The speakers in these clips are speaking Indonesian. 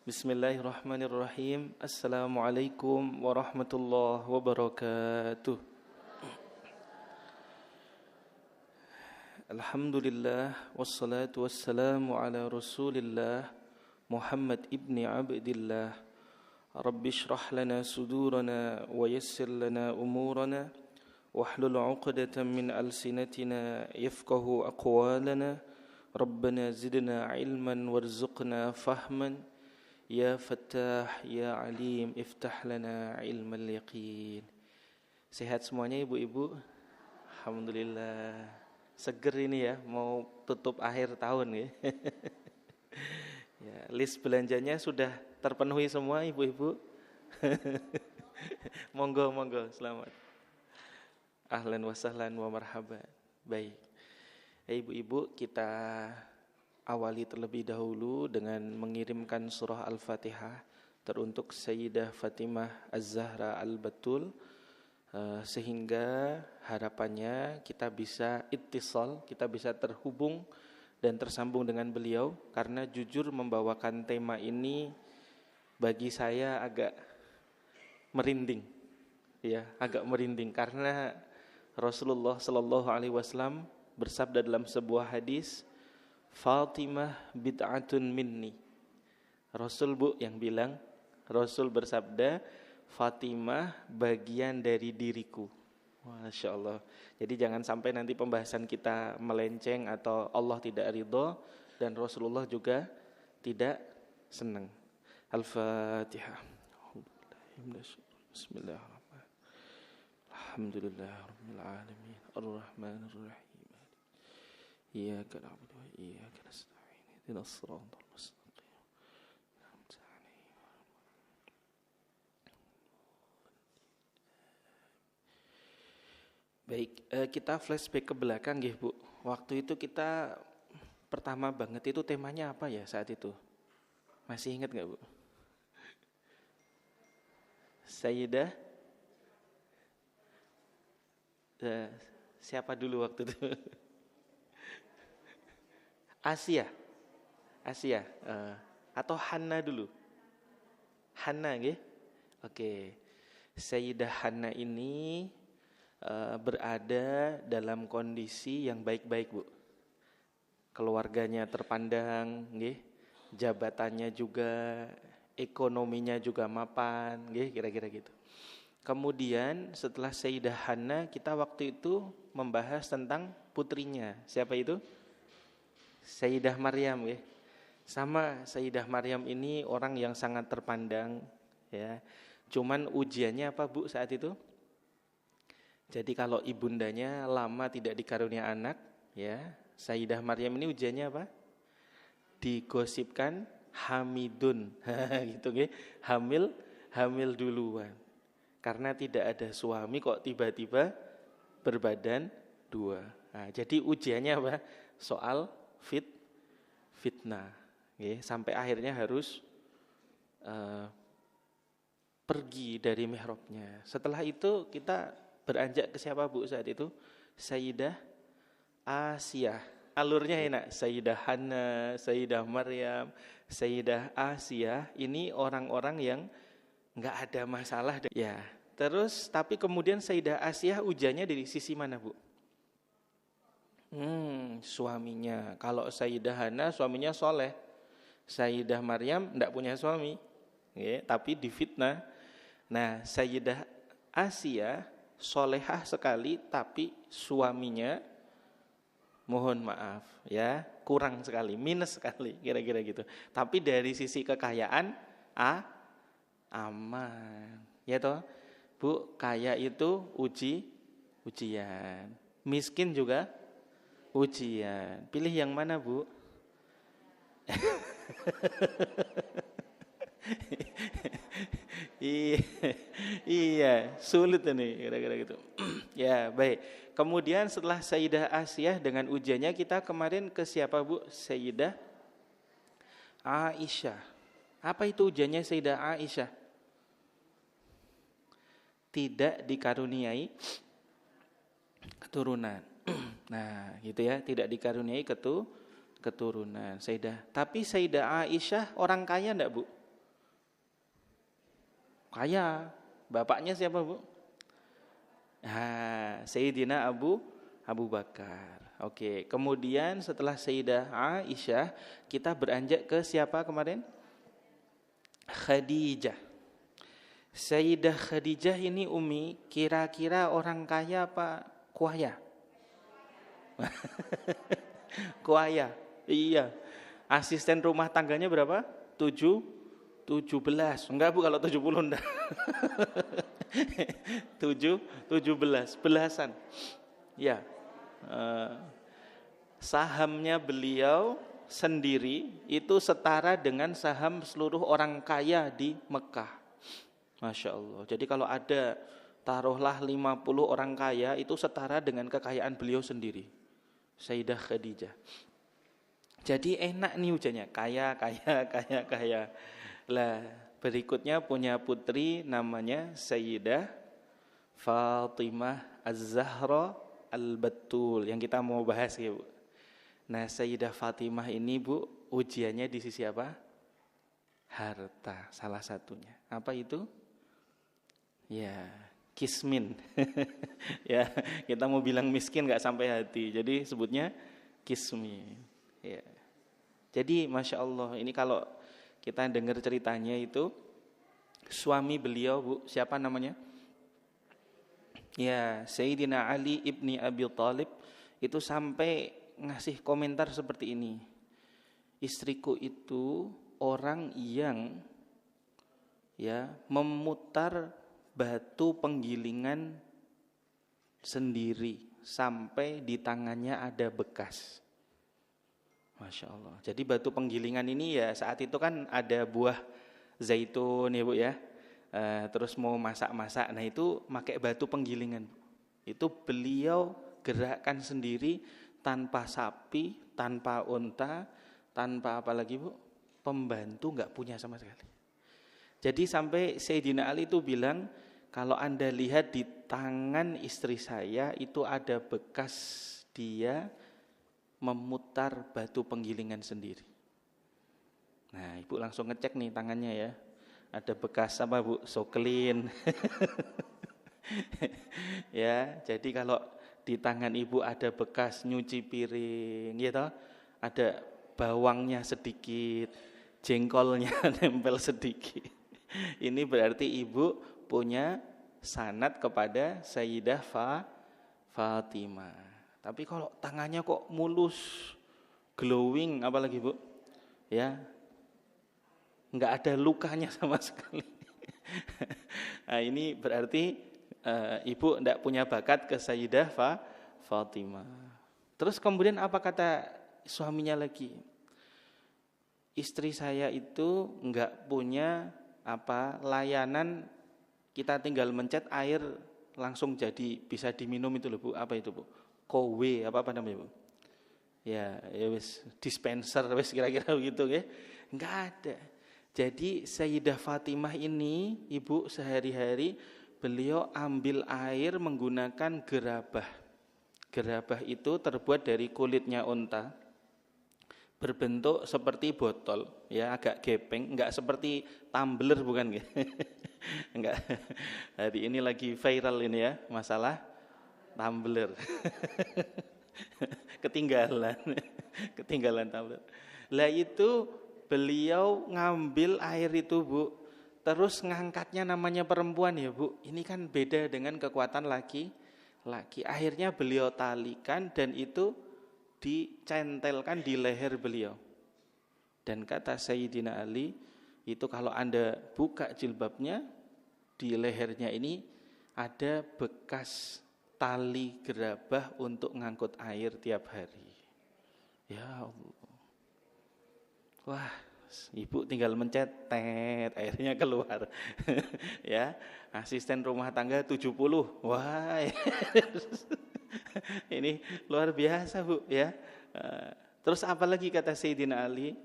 Bismillahirrahmanirrahim. Assalamualaikum warahmatullahi wabarakatuh. Alhamdulillah wassalatu wassalamu ala Rasulillah Muhammad ibni Abdillah. Rabbi shrah lana sudurana wa yassir lana umurana wahlul 'uqdatam min alsinatina yafqahu aqwalana. Rabbana zidna ilman warzuqna fahman. Ya Fattah, Ya Alim, iftah lana ilmal yaqin. Sehat semuanya ibu-ibu? Alhamdulillah. Seger ini ya, mau tutup akhir tahun ya. Ya, list belanjanya sudah terpenuhi semua ibu-ibu? Monggo, selamat. Ahlan wa sahlan wa marhaban. Baik. Ibu-ibu, kita awali terlebih dahulu dengan mengirimkan surah Al-Fatihah teruntuk Sayyidah Fatimah Az-Zahra Al-Batul, sehingga harapannya kita bisa ittisal, kita bisa terhubung dan tersambung dengan beliau, karena jujur membawakan tema ini bagi saya agak merinding, ya, agak merinding karena Rasulullah Shallallahu Alaihi Wasallam bersabda dalam sebuah hadis, Fatimah bid'atun minni. Rasul yang bilang, Rasul bersabda, Fatimah bagian dari diriku. Masya Allah. Jadi jangan sampai nanti pembahasan kita melenceng atau Allah tidak ridho dan Rasulullah juga tidak senang. Al-Fatihah. Bismillahirrahmanirrahim. Alhamdulillahirabbil alamin. Arrahmanirrahim. Iyyaka na'budu wa iyyaka nasta'in. Ihdinas siratal mustaqim. Baik, kita flashback ke belakang nggih, Bu. Waktu itu kita pertama banget itu temanya apa ya saat itu? Masih ingat enggak, Bu? Sayyidah siapa dulu waktu itu? Asia atau Hanna dulu? Hanna nggih? Oke. Sayyidah Hanna ini berada dalam kondisi yang baik-baik, Bu. Keluarganya terpandang, nggih. Jabatannya juga, ekonominya juga mapan, nggih, kira-kira gitu. Kemudian setelah Sayyidah Hanna, kita waktu itu membahas tentang putrinya. Siapa itu? Sayyidah Maryam ya. Sama Sayyidah Maryam ini orang yang sangat terpandang ya. Cuman ujiannya apa, Bu, saat itu? Jadi kalau ibundanya lama tidak dikarunia anak ya, Sayyidah Maryam ini ujiannya apa? Digosipkan hamidun. Gitu nggih. Hamil duluan. Karena tidak ada suami kok tiba-tiba berbadan dua. Nah, jadi ujiannya apa? Soal fitnah, okay. Sampai akhirnya harus pergi dari mihrabnya. Setelah itu kita beranjak ke siapa, Bu, saat itu? Sayyidah Asia. Alurnya enak. Sayyidah Hanna, Sayyidah Maryam, Sayyidah Asia. Ini orang-orang yang nggak ada masalah. Ya. Terus tapi kemudian Sayyidah Asia ujiannya dari sisi mana, Bu? Suaminya. Kalau Sayyidah Hana suaminya soleh, Sayyidah Maryam tidak punya suami, ya, tapi difitnah. Nah, Sayyidah Asia solehah sekali, tapi suaminya mohon maaf, ya, kurang sekali, minus sekali, kira-kira gitu. Tapi dari sisi kekayaan, aman, ya toh, Bu. Kaya itu ujian, miskin juga ujian. Pilih yang mana, Bu? Iya, sulit ini kira-kira gitu. Ya, baik. Kemudian setelah Sayyidah Asia dengan ujiannya, kita kemarin ke siapa, Bu? Sayyidah Aisyah. Apa itu ujiannya Sayyidah Aisyah? Tidak dikaruniai keturunan. Nah, gitu ya, tidak dikaruniai keturunan. Tapi Sayyidah Aisyah orang kaya enggak, Bu? Kaya. Bapaknya siapa, Bu? Sayyidina Abu Bakar. Oke, kemudian setelah Sayyidah Aisyah, kita beranjak ke siapa kemarin? Khadijah. Sayyidah Khadijah ini Umi, kira-kira orang kaya apa kuaya? Kuaya. Iya. Asisten rumah tangganya berapa? 17. Enggak, Bu, kalau 70 enggak. 17, belasan. Ya. Sahamnya beliau sendiri itu setara dengan saham seluruh orang kaya di Mekah. Masya Allah. Jadi kalau ada taruhlah 50 orang kaya, itu setara dengan kekayaan beliau sendiri, Sayyidah Khadijah. Jadi enak nih ujarnya, kaya. Lah berikutnya punya putri namanya Sayyidah Fatimah Az-Zahra Al-Battul, yang kita mau bahas ya, Bu. Nah, Sayyidah Fatimah ini, Bu, ujiannya di sisi apa? Harta, salah satunya. Apa itu? Ya, kismin. Ya, kita mau bilang miskin nggak sampai hati, jadi sebutnya kismin. Ya. Jadi Masya Allah, ini kalau kita dengar ceritanya itu, suami beliau, Bu, siapa namanya? Ya, Sayyidina Ali ibni Abi Thalib itu sampai ngasih komentar seperti ini. Istriku itu orang yang memutar batu penggilingan sendiri sampai di tangannya ada bekas. Masya Allah. Jadi batu penggilingan ini ya saat itu kan ada buah zaitun ya, Bu ya. Terus mau masak-masak, nah itu pakai batu penggilingan. Itu beliau gerakkan sendiri tanpa sapi, tanpa unta, tanpa apa lagi, Bu? Pembantu nggak punya sama sekali. Jadi sampai Sayyidina Ali itu bilang, kalau Anda lihat di tangan istri saya itu ada bekas dia memutar batu penggilingan sendiri. Nah, Ibu langsung ngecek nih tangannya ya. Ada bekas apa, Bu? Soklin. Ya, jadi kalau di tangan Ibu ada bekas nyuci piring, gitu, ada bawangnya sedikit, jengkolnya nempel sedikit. Ini berarti Ibu punya sanad kepada Sayyidah Fatimah. Tapi kalau tangannya kok mulus, glowing, apalagi, Bu? Ya, nggak ada lukanya sama sekali. Nah, ini berarti Ibu tidak punya bakat ke Sayyidah Fatimah. Terus kemudian apa kata suaminya lagi? Istri saya itu nggak punya layanan, kita tinggal mencet air langsung jadi bisa diminum itu loh, Bu. Apa itu, Bu? Kowe apa namanya, Bu? Ya wis dispenser wis kira-kira begitu ya. Enggak ada. Jadi Sayyidah Fatimah ini, Ibu, sehari-hari beliau ambil air menggunakan gerabah. Gerabah itu terbuat dari kulitnya unta, berbentuk seperti botol, ya agak gepeng, enggak seperti tumbler, bukan gitu. Enggak. Hari ini lagi viral ini ya, masalah tumbler. Ketinggalan tumbler. Lah itu beliau ngambil air itu, Bu, terus ngangkatnya namanya perempuan ya, Bu. Ini kan beda dengan kekuatan laki. Akhirnya beliau talikan dan itu dicentelkan di leher beliau. Dan kata Sayyidina Ali, itu kalau Anda buka jilbabnya, di lehernya ini ada bekas tali gerabah untuk ngangkut air tiap hari. Ya Allah. Wah, Ibu tinggal mencet, airnya keluar. Ya, asisten rumah tangga 70. Wah. Ini luar biasa, Bu, ya. Terus apa lagi kata Sayyidina Ali?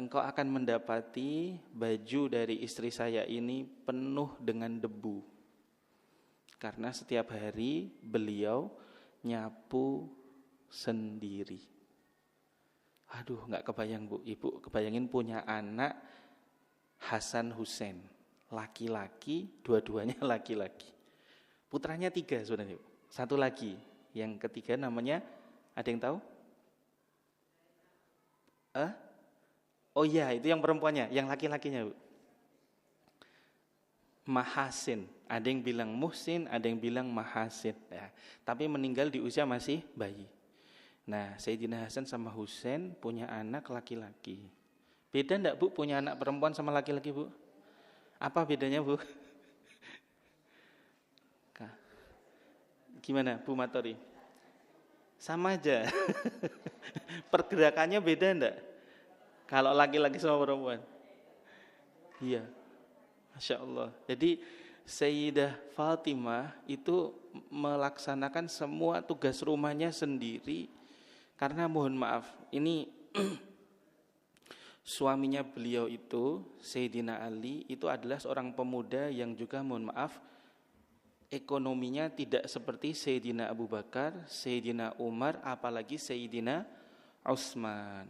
Engkau akan mendapati baju dari istri saya ini penuh dengan debu. Karena setiap hari beliau nyapu sendiri. Aduh, nggak kebayang, Bu. Ibu kebayangin punya anak Hasan Hussein. laki-laki, dua-duanya laki-laki. Putranya 3 sebenarnya. 1 lagi, yang ketiga namanya, ada yang tahu? Oh iya, itu yang perempuannya, yang laki-lakinya, Bu. Mahasin. Ada yang bilang Muhsin, ada yang bilang Mahasin. Ya. Tapi meninggal di usia masih bayi. Nah, Sayyidina Hasan sama Husain punya anak laki-laki. Beda enggak, Bu, punya anak perempuan sama laki-laki, Bu? Apa bedanya, Bu? Gimana, Bu Matori? Sama aja. Pergerakannya beda enggak? Kalau laki-laki sama perempuan? Iya. Masya Allah. Jadi Sayyidah Fatimah itu melaksanakan semua tugas rumahnya sendiri. Karena mohon maaf, ini suaminya beliau itu, Sayyidina Ali, itu adalah seorang pemuda yang juga mohon maaf, ekonominya tidak seperti Sayyidina Abu Bakar, Sayyidina Umar, apalagi Sayyidina Utsman.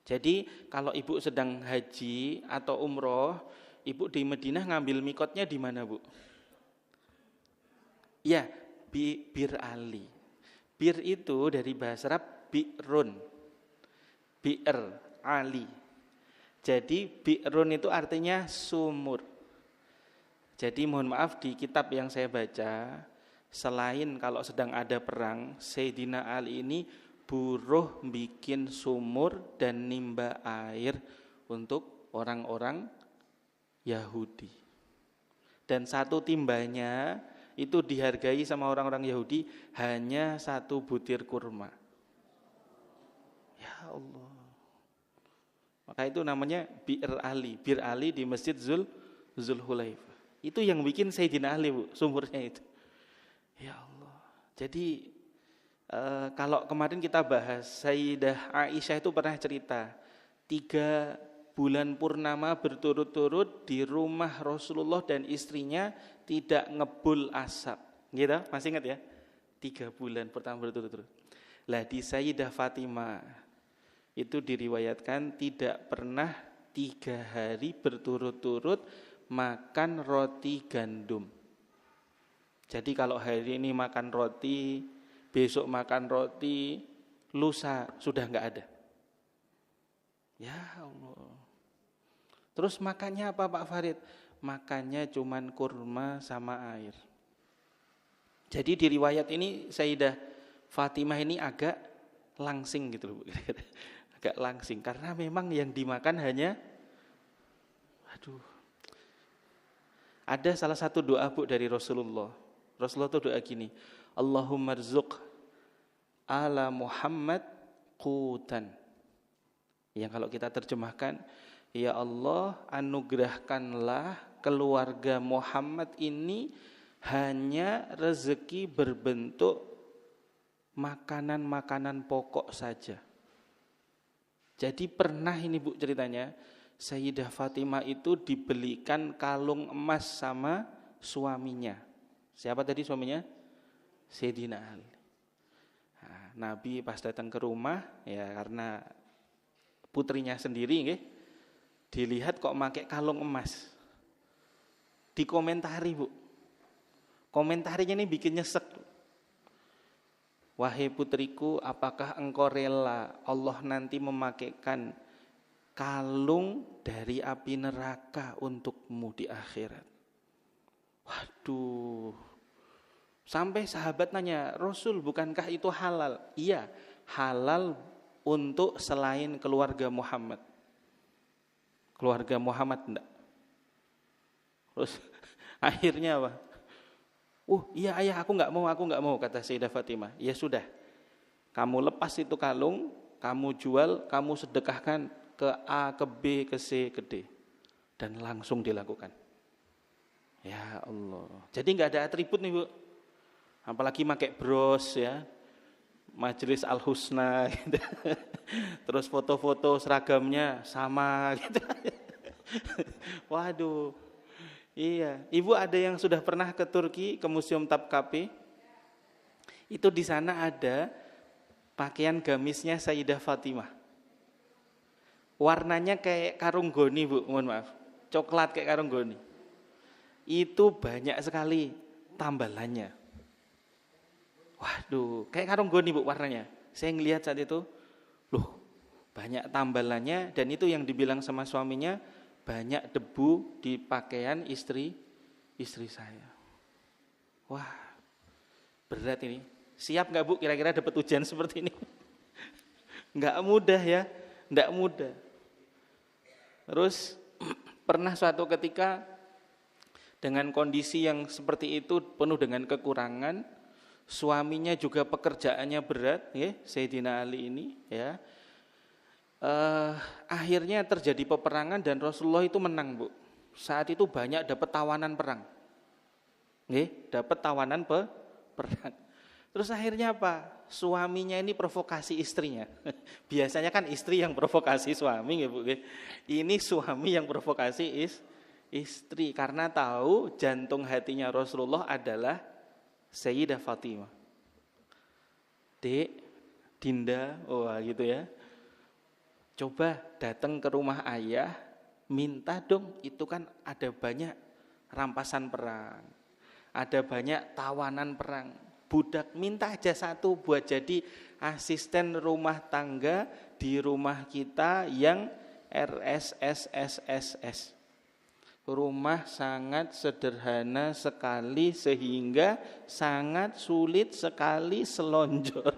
Jadi kalau ibu sedang haji atau umroh, ibu di Madinah ngambil mikotnya di mana, Bu? Ya, Bir Ali. Bir itu dari bahasa Arab bi'run. Bir Ali. Jadi bi'run itu artinya sumur. Jadi mohon maaf, di kitab yang saya baca, selain kalau sedang ada perang, Sayyidina Ali ini buruh bikin sumur dan nimba air untuk orang-orang Yahudi. Dan satu timbanya itu dihargai sama orang-orang Yahudi hanya 1 butir kurma. Ya Allah. Maka itu namanya Bir Ali. Bir Ali di Masjid Zulhulaifah. Itu yang bikin Sayyidina Ali, Bu, sumurnya itu. Ya Allah. Jadi kalau kemarin kita bahas, Sayyidah Aisyah itu pernah cerita 3 bulan purnama berturut-turut di rumah Rasulullah dan istrinya tidak ngebul asap. Gitu, masih ingat ya? 3 bulan pertama berturut-turut. Lah di Sayyidah Fatimah itu diriwayatkan tidak pernah 3 hari berturut-turut makan roti gandum. Jadi kalau hari ini makan roti, besok makan roti, lusa sudah enggak ada. Ya Allah. Terus makannya apa, Pak Farid? Makannya cuman kurma sama air. Jadi di riwayat ini Sayyidah Fatimah ini agak langsing gitu loh, agak langsing karena memang yang dimakan hanya, ada salah satu doa, Bu, dari Rasulullah. Rasulullah itu doa gini, Allahumma rzuq ala Muhammad qutan. Yang kalau kita terjemahkan, ya Allah, anugerahkanlah keluarga Muhammad ini hanya rezeki berbentuk makanan-makanan pokok saja. Jadi pernah ini, Bu, ceritanya, Sayyidah Fatimah itu dibelikan kalung emas sama suaminya. Siapa tadi suaminya? Sayyidina Ali. Nah, Nabi pas datang ke rumah, ya karena putrinya sendiri, dilihat kok pakai kalung emas. Dikomentari, Bu. Komentarinya ini bikin nyesek. Wahai putriku, apakah engkau rela Allah nanti memakaikan kalung dari api neraka untukmu di akhirat? Waduh. Sampai sahabat nanya, Rasul, bukankah itu halal? Iya, halal untuk selain keluarga Muhammad. Keluarga Muhammad enggak. Terus akhirnya apa? Iya ayah, aku enggak mau, kata Sayyidah Fatimah. Ya sudah, kamu lepas itu kalung, kamu jual, kamu sedekahkan ke A, ke B, ke C, ke D. Dan langsung dilakukan. Ya Allah. Jadi enggak ada atribut nih, Bu. Apalagi pakai bros ya. Majelis Al-Husna gitu. Terus foto-foto seragamnya sama gitu. Waduh. Iya, Ibu ada yang sudah pernah ke Turki, ke Museum Topkapi? Itu di sana ada pakaian gamisnya Sayyidah Fatimah. Warnanya kayak karung goni, Bu, mohon maaf. coklat kayak karo nggone. Itu banyak sekali tambalannya. Waduh, kayak karo nggone Bu warnanya. Saya ngelihat saat itu, loh, banyak tambalannya dan itu yang dibilang sama suaminya, banyak debu di pakaian istri saya. Wah, berat ini. Siap nggak Bu kira-kira dapat ujian seperti ini? Nggak mudah ya, nggak mudah. Terus pernah suatu ketika dengan kondisi yang seperti itu penuh dengan kekurangan, suaminya juga pekerjaannya berat, ya, Sayyidina Ali ini, ya. Akhirnya terjadi peperangan dan Rasulullah itu menang, Bu. Saat itu banyak dapat tawanan perang. Dapat tawanan perang. Terus akhirnya apa? Suaminya ini provokasi istrinya. Biasanya kan istri yang provokasi suami, ya Bu. Ini suami yang provokasi istri karena tahu jantung hatinya Rasulullah adalah Sayyidah Fatimah. Dek, Dinda, wah gitu ya. Coba datang ke rumah ayah, minta dong, itu kan ada banyak rampasan perang, ada banyak tawanan perang. Budak minta aja satu buat jadi asisten rumah tangga di rumah kita yang RSSSSS. Rumah sangat sederhana sekali sehingga sangat sulit sekali selonjor.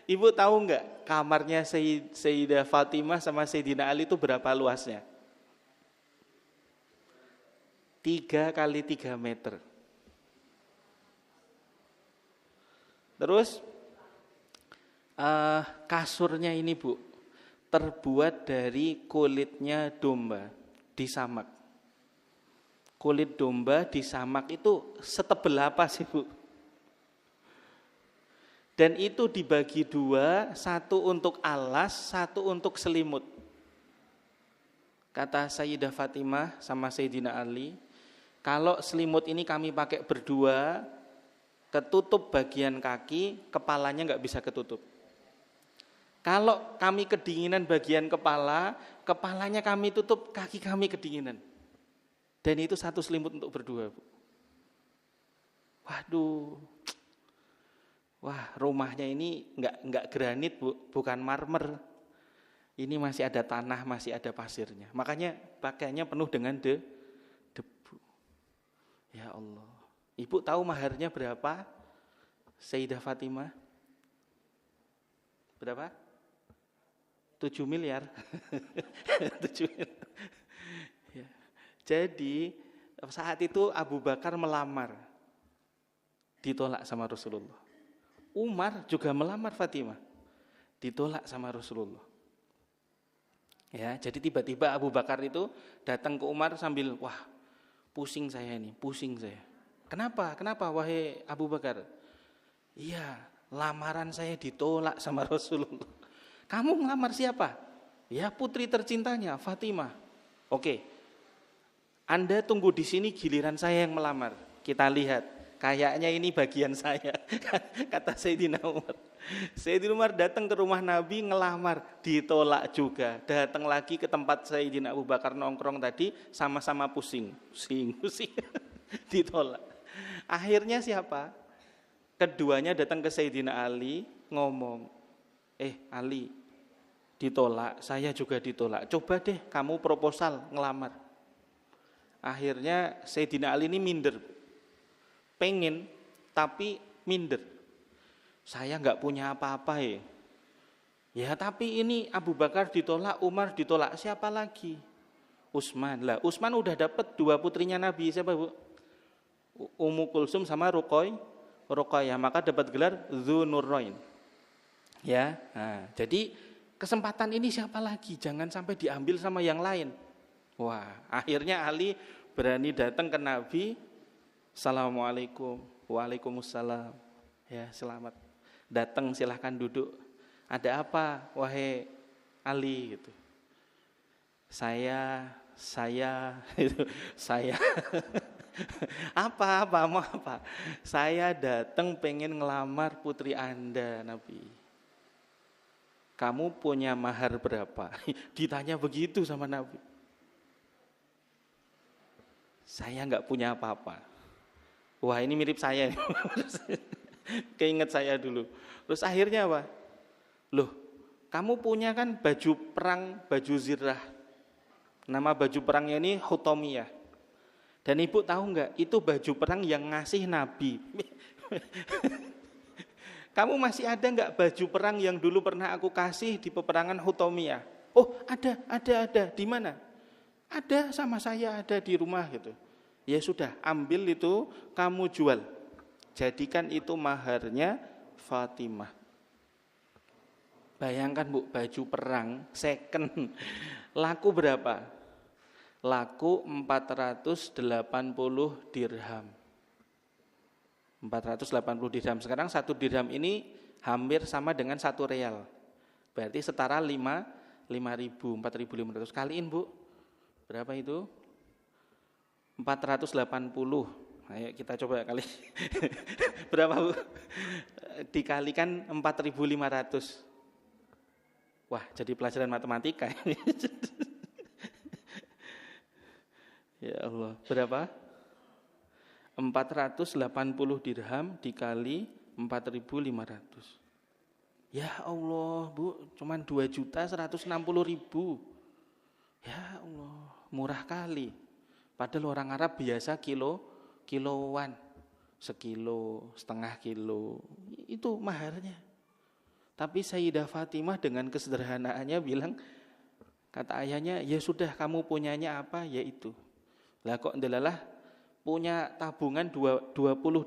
Ibu tahu nggak kamarnya Sayyidah Fatimah sama Sayyidina Ali itu berapa luasnya? 3 kali 3 meter. Terus kasurnya ini Bu, terbuat dari kulitnya domba disamak. Kulit domba disamak itu setebel apa sih Bu? Dan itu dibagi 2, satu untuk alas, satu untuk selimut. Kata Sayyidah Fatimah sama Sayyidina Ali, kalau selimut ini kami pakai berdua, ketutup bagian kaki, kepalanya nggak bisa ketutup. Kalau kami kedinginan bagian kepala, kepalanya kami tutup, kaki kami kedinginan. Dan itu satu selimut untuk berdua, Bu. Waduh. Wah, rumahnya ini enggak granit, Bu, bukan marmer. Ini masih ada tanah, masih ada pasirnya. Makanya pakaiannya penuh dengan debu. Ya Allah. Ibu tahu maharnya berapa? Sayyidah Fatimah? Berapa? 7 miliar. 7 miliar. Ya. Jadi saat itu Abu Bakar melamar. Ditolak sama Rasulullah. Umar juga melamar Fatimah, ditolak sama Rasulullah. Ya, jadi tiba-tiba Abu Bakar itu datang ke Umar sambil, wah, pusing saya ini, pusing saya. Kenapa? Kenapa wahai Abu Bakar? Iya, lamaran saya ditolak sama Rasulullah. Kamu ngelamar siapa? Ya, putri tercintanya Fatimah. Oke. Anda tunggu di sini giliran saya yang melamar. Kita lihat. Kayaknya ini bagian saya, kata Sayyidina Umar. Sayyidina Umar datang ke rumah Nabi ngelamar, ditolak juga. Datang lagi ke tempat Sayyidina Abu Bakar nongkrong tadi, sama-sama pusing. Ditolak. Akhirnya siapa? Keduanya datang ke Sayyidina Ali, ngomong, Ali, ditolak, saya juga ditolak. Coba deh kamu proposal ngelamar. Akhirnya Sayyidina Ali ini minder. Pengen tapi minder. Saya nggak punya apa-apa ya. Ya tapi ini Abu Bakar ditolak, Umar ditolak, siapa lagi? Utsman. Lah Utsman udah dapat 2 putrinya Nabi, siapa Bu? Ummu Kulsum sama Ruqayyah, maka dapat gelar Dzunurrain. Ya. Nah, jadi kesempatan ini siapa lagi? Jangan sampai diambil sama yang lain. Wah, akhirnya Ali berani datang ke Nabi. Assalamualaikum, waalaikumsalam. Ya, selamat datang, silahkan duduk. Ada apa, wahai Ali? Gitu. Saya itu saya apa mau apa? Saya datang pengen ngelamar putri Anda, Nabi. kamu punya mahar berapa? Ditanya begitu sama Nabi. Saya nggak punya apa-apa. Wah, ini mirip saya nih. Keinget saya dulu. Terus akhirnya apa? Loh, kamu punya kan baju perang, baju zirah. Nama baju perangnya ini Hutomiyah. Dan ibu tahu nggak? Itu baju perang yang ngasih Nabi. Kamu masih ada nggak baju perang yang dulu pernah aku kasih di peperangan Hutomiyah? Oh, ada. Di mana? Ada, sama saya ada di rumah gitu. Ya sudah, ambil itu, kamu jual. Jadikan itu maharnya Fatimah. Bayangkan Bu, baju perang second laku berapa? Laku 480 dirham. 480 dirham. Sekarang 1 dirham ini hampir sama dengan 1 real. Berarti setara 4.500. Kaliin Bu. Berapa itu? 480. Ayo kita coba kali. Berapa Bu? Dikalikan 4.500. Wah, jadi pelajaran matematika. Ya Allah, berapa? 480 dirham dikali 4.500. Ya Allah, Bu, cuman 2.160.000. Ya Allah, murah kali. Padahal orang Arab biasa kiloan, 1,5 kilo, itu maharnya. Tapi Sayyidah Fatimah dengan kesederhanaannya bilang, kata ayahnya, ya sudah kamu punyanya apa, ya itu. Lah kok ndelalah punya tabungan 20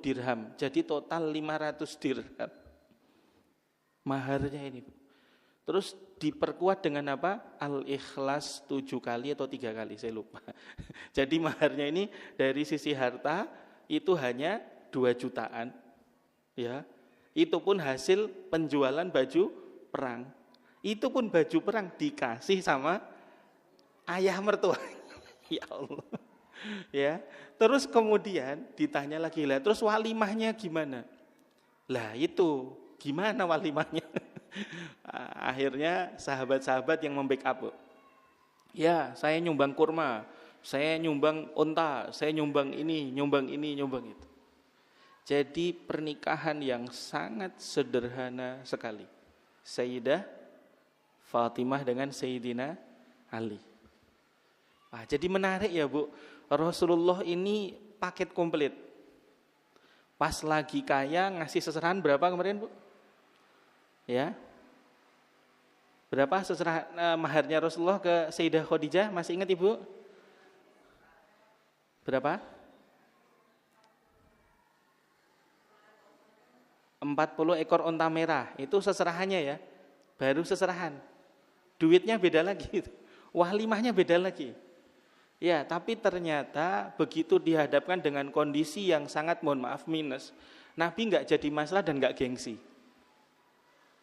dirham, jadi total 500 dirham. Maharnya ini. Terus diperkuat dengan apa? Al-Ikhlas 7 kali atau 3 kali, saya lupa. Jadi maharnya ini dari sisi harta itu hanya 2 jutaan. Ya. Itu pun hasil penjualan baju perang. Itu pun baju perang dikasih sama ayah mertua. Ya Allah. Ya. Terus kemudian ditanya lagi, lah terus walimahnya gimana? Lah itu, gimana walimahnya? Akhirnya sahabat-sahabat yang membackup. Ya, saya nyumbang kurma, saya nyumbang unta, saya nyumbang ini, nyumbang itu. Jadi pernikahan yang sangat sederhana sekali. Sayyidah Fatimah dengan Sayyidina Ali. Nah, jadi menarik ya Bu. Rasulullah ini paket komplit. Pas lagi kaya ngasih seserahan berapa kemarin Bu? Ya. Berapa seserahan maharnya Rasulullah ke Sayyidah Khadijah? Masih ingat Ibu? Berapa? 40 ekor unta merah. Itu seserahannya ya. Baru seserahan. Duitnya beda lagi. Walimahnya beda lagi. Ya, tapi ternyata begitu dihadapkan dengan kondisi yang sangat mohon maaf minus, Nabi enggak jadi masalah dan enggak gengsi.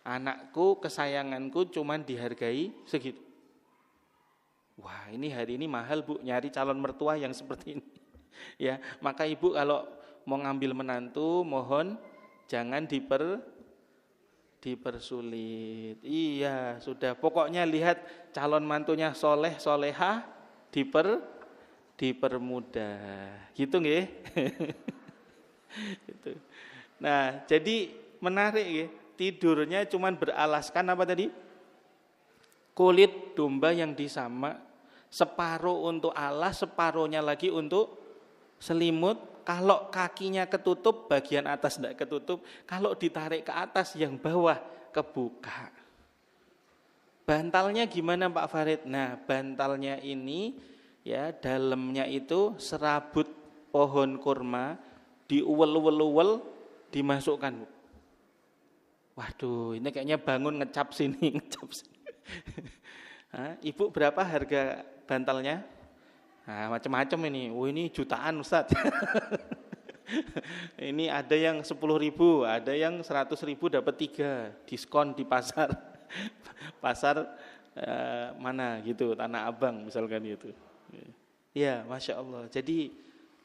Anakku, kesayanganku cuman dihargai segitu. Wah, ini hari ini mahal Bu, nyari calon mertua yang seperti ini. Ya, maka Ibu kalau mau ngambil menantu, mohon jangan dipersulit. Iya, sudah. Pokoknya lihat calon mantunya soleh, soleha, dipermudah. Gitu nggih? Gitu. Nah, jadi menarik nggih. Tidurnya cuman beralaskan apa tadi? Kulit domba yang disamak, separuh untuk alas, separuhnya lagi untuk selimut. Kalau kakinya ketutup, bagian atas tidak ketutup. Kalau ditarik ke atas, yang bawah kebuka. Bantalnya gimana Pak Farid? Nah, bantalnya ini ya dalamnya itu serabut pohon kurma, diuwel-uwel dimasukkan. Waduh, ini kayaknya bangun ngecap sini. Ibu berapa harga bantalnya? Nah, macam-macam ini. Oh, ini jutaan Ustaz. Ini ada yang 10.000, ada yang 100.000 dapat 3, diskon di pasar. Pasar mana gitu, Tanah Abang misalkan gitu. Ya, Masya Allah. Jadi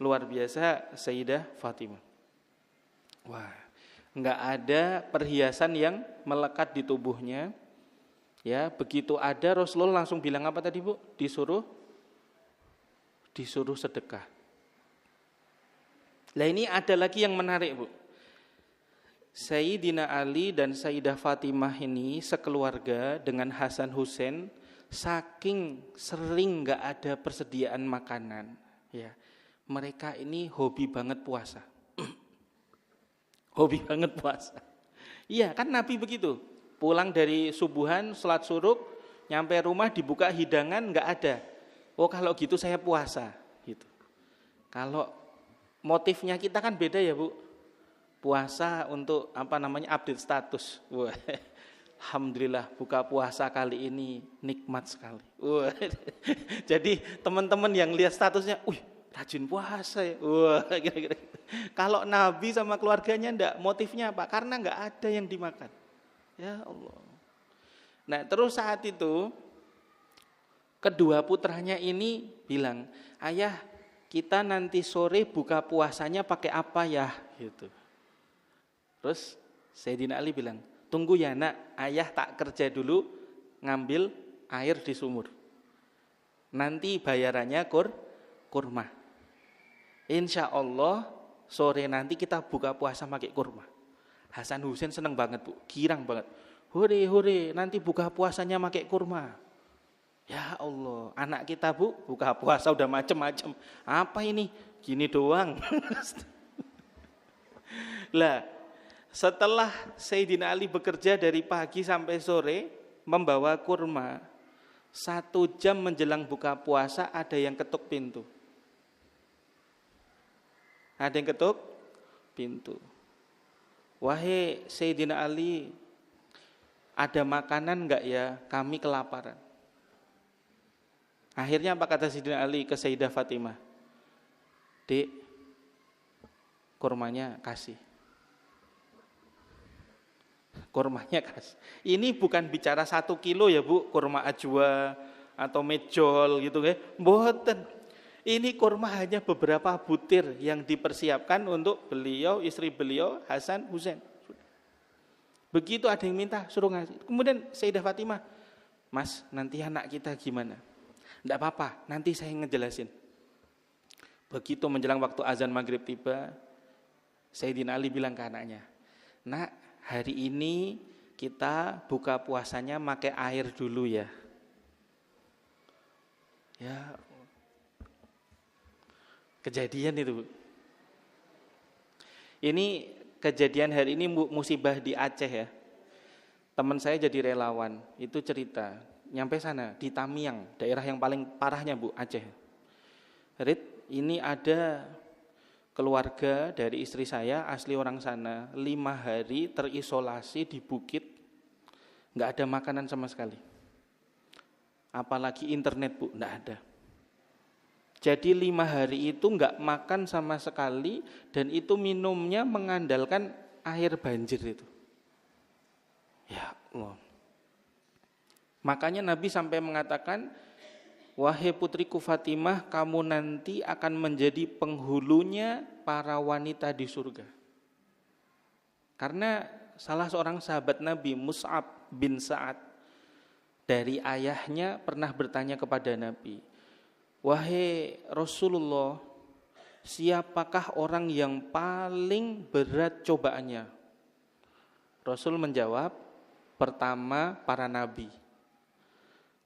luar biasa Sayyidah Fatimah. Wah, enggak ada perhiasan yang melekat di tubuhnya. Ya, begitu ada Rasulullah langsung bilang apa tadi Bu? Disuruh sedekah. Lah ini ada lagi yang menarik Bu. Sayyidina Ali dan Sayyidah Fatimah ini sekeluarga dengan Hasan Husain saking sering nggak ada persediaan makanan, ya mereka ini hobi banget puasa. Hobi banget puasa. Iya kan Nabi begitu, pulang dari subuhan, sholat suruk, nyampe rumah dibuka hidangan nggak ada. Oh kalau gitu saya puasa, gitu. Kalau motifnya kita kan beda ya Bu. Puasa untuk update status. Wah, alhamdulillah buka puasa kali ini nikmat sekali. Wah, jadi teman-teman yang lihat statusnya, rajin puasa ya. Wah, kira-kira. Kalau Nabi sama keluarganya enggak, motifnya apa? Karena enggak ada yang dimakan. Ya Allah. Nah, terus saat itu kedua putranya ini bilang, "Ayah, kita nanti sore buka puasanya pakai apa ya?" gitu. Terus Sayyidina Ali bilang, "Tunggu ya nak, ayah tak kerja dulu ngambil air di sumur. Nanti bayarannya kurma. Insya Allah sore nanti kita buka puasa pakai kurma." Hasan Husain seneng banget Bu, girang banget. Hore, nanti buka puasanya pakai kurma. Ya Allah, anak kita Bu, buka puasa udah macem-macem. Apa ini? Gini doang. Lah, setelah Sayyidina Ali bekerja dari pagi sampai sore membawa kurma, 1 jam menjelang buka puasa ada yang ketuk pintu. Ada yang ketuk pintu. "Wahai Sayyidina Ali, ada makanan enggak ya? Kami kelaparan." Akhirnya apa kata Sayyidina Ali ke Sayyidah Fatimah? "Dek, kurmanya kasih." Kurmanya kasih. Ini bukan bicara 1 kilo ya Bu, kurma ajwa atau mejol gitu ya. Mboten. Ini kurma hanya beberapa butir yang dipersiapkan untuk beliau, istri beliau, Hasan Husain. Begitu ada yang minta, suruh ngasih. Kemudian Sayyidah Fatimah, "Mas, nanti anak kita gimana?" "Enggak apa-apa, nanti saya ngejelasin." Begitu menjelang waktu azan maghrib tiba, Sayyidina Ali bilang ke anaknya, "Nak, hari ini kita buka puasanya pakai air dulu ya." Ya, kejadian itu. Ini kejadian hari ini musibah di Aceh ya. Teman saya jadi relawan, itu cerita, nyampe sana di Tamiang, daerah yang paling parahnya Bu, Aceh. Rit, ini ada keluarga dari istri saya asli orang sana, 5 hari terisolasi di bukit, nggak ada makanan sama sekali. Apalagi internet Bu, nggak ada. Jadi 5 hari itu nggak makan sama sekali dan itu minumnya mengandalkan air banjir itu. Ya Allah. Makanya Nabi sampai mengatakan, "Wahai putriku Fatimah, kamu nanti akan menjadi penghulunya para wanita di surga." Karena salah seorang sahabat Nabi, Mus'ab bin Sa'ad, dari ayahnya pernah bertanya kepada Nabi, "Wahai Rasulullah, siapakah orang yang paling berat cobaannya?" Rasul menjawab, "Pertama para nabi."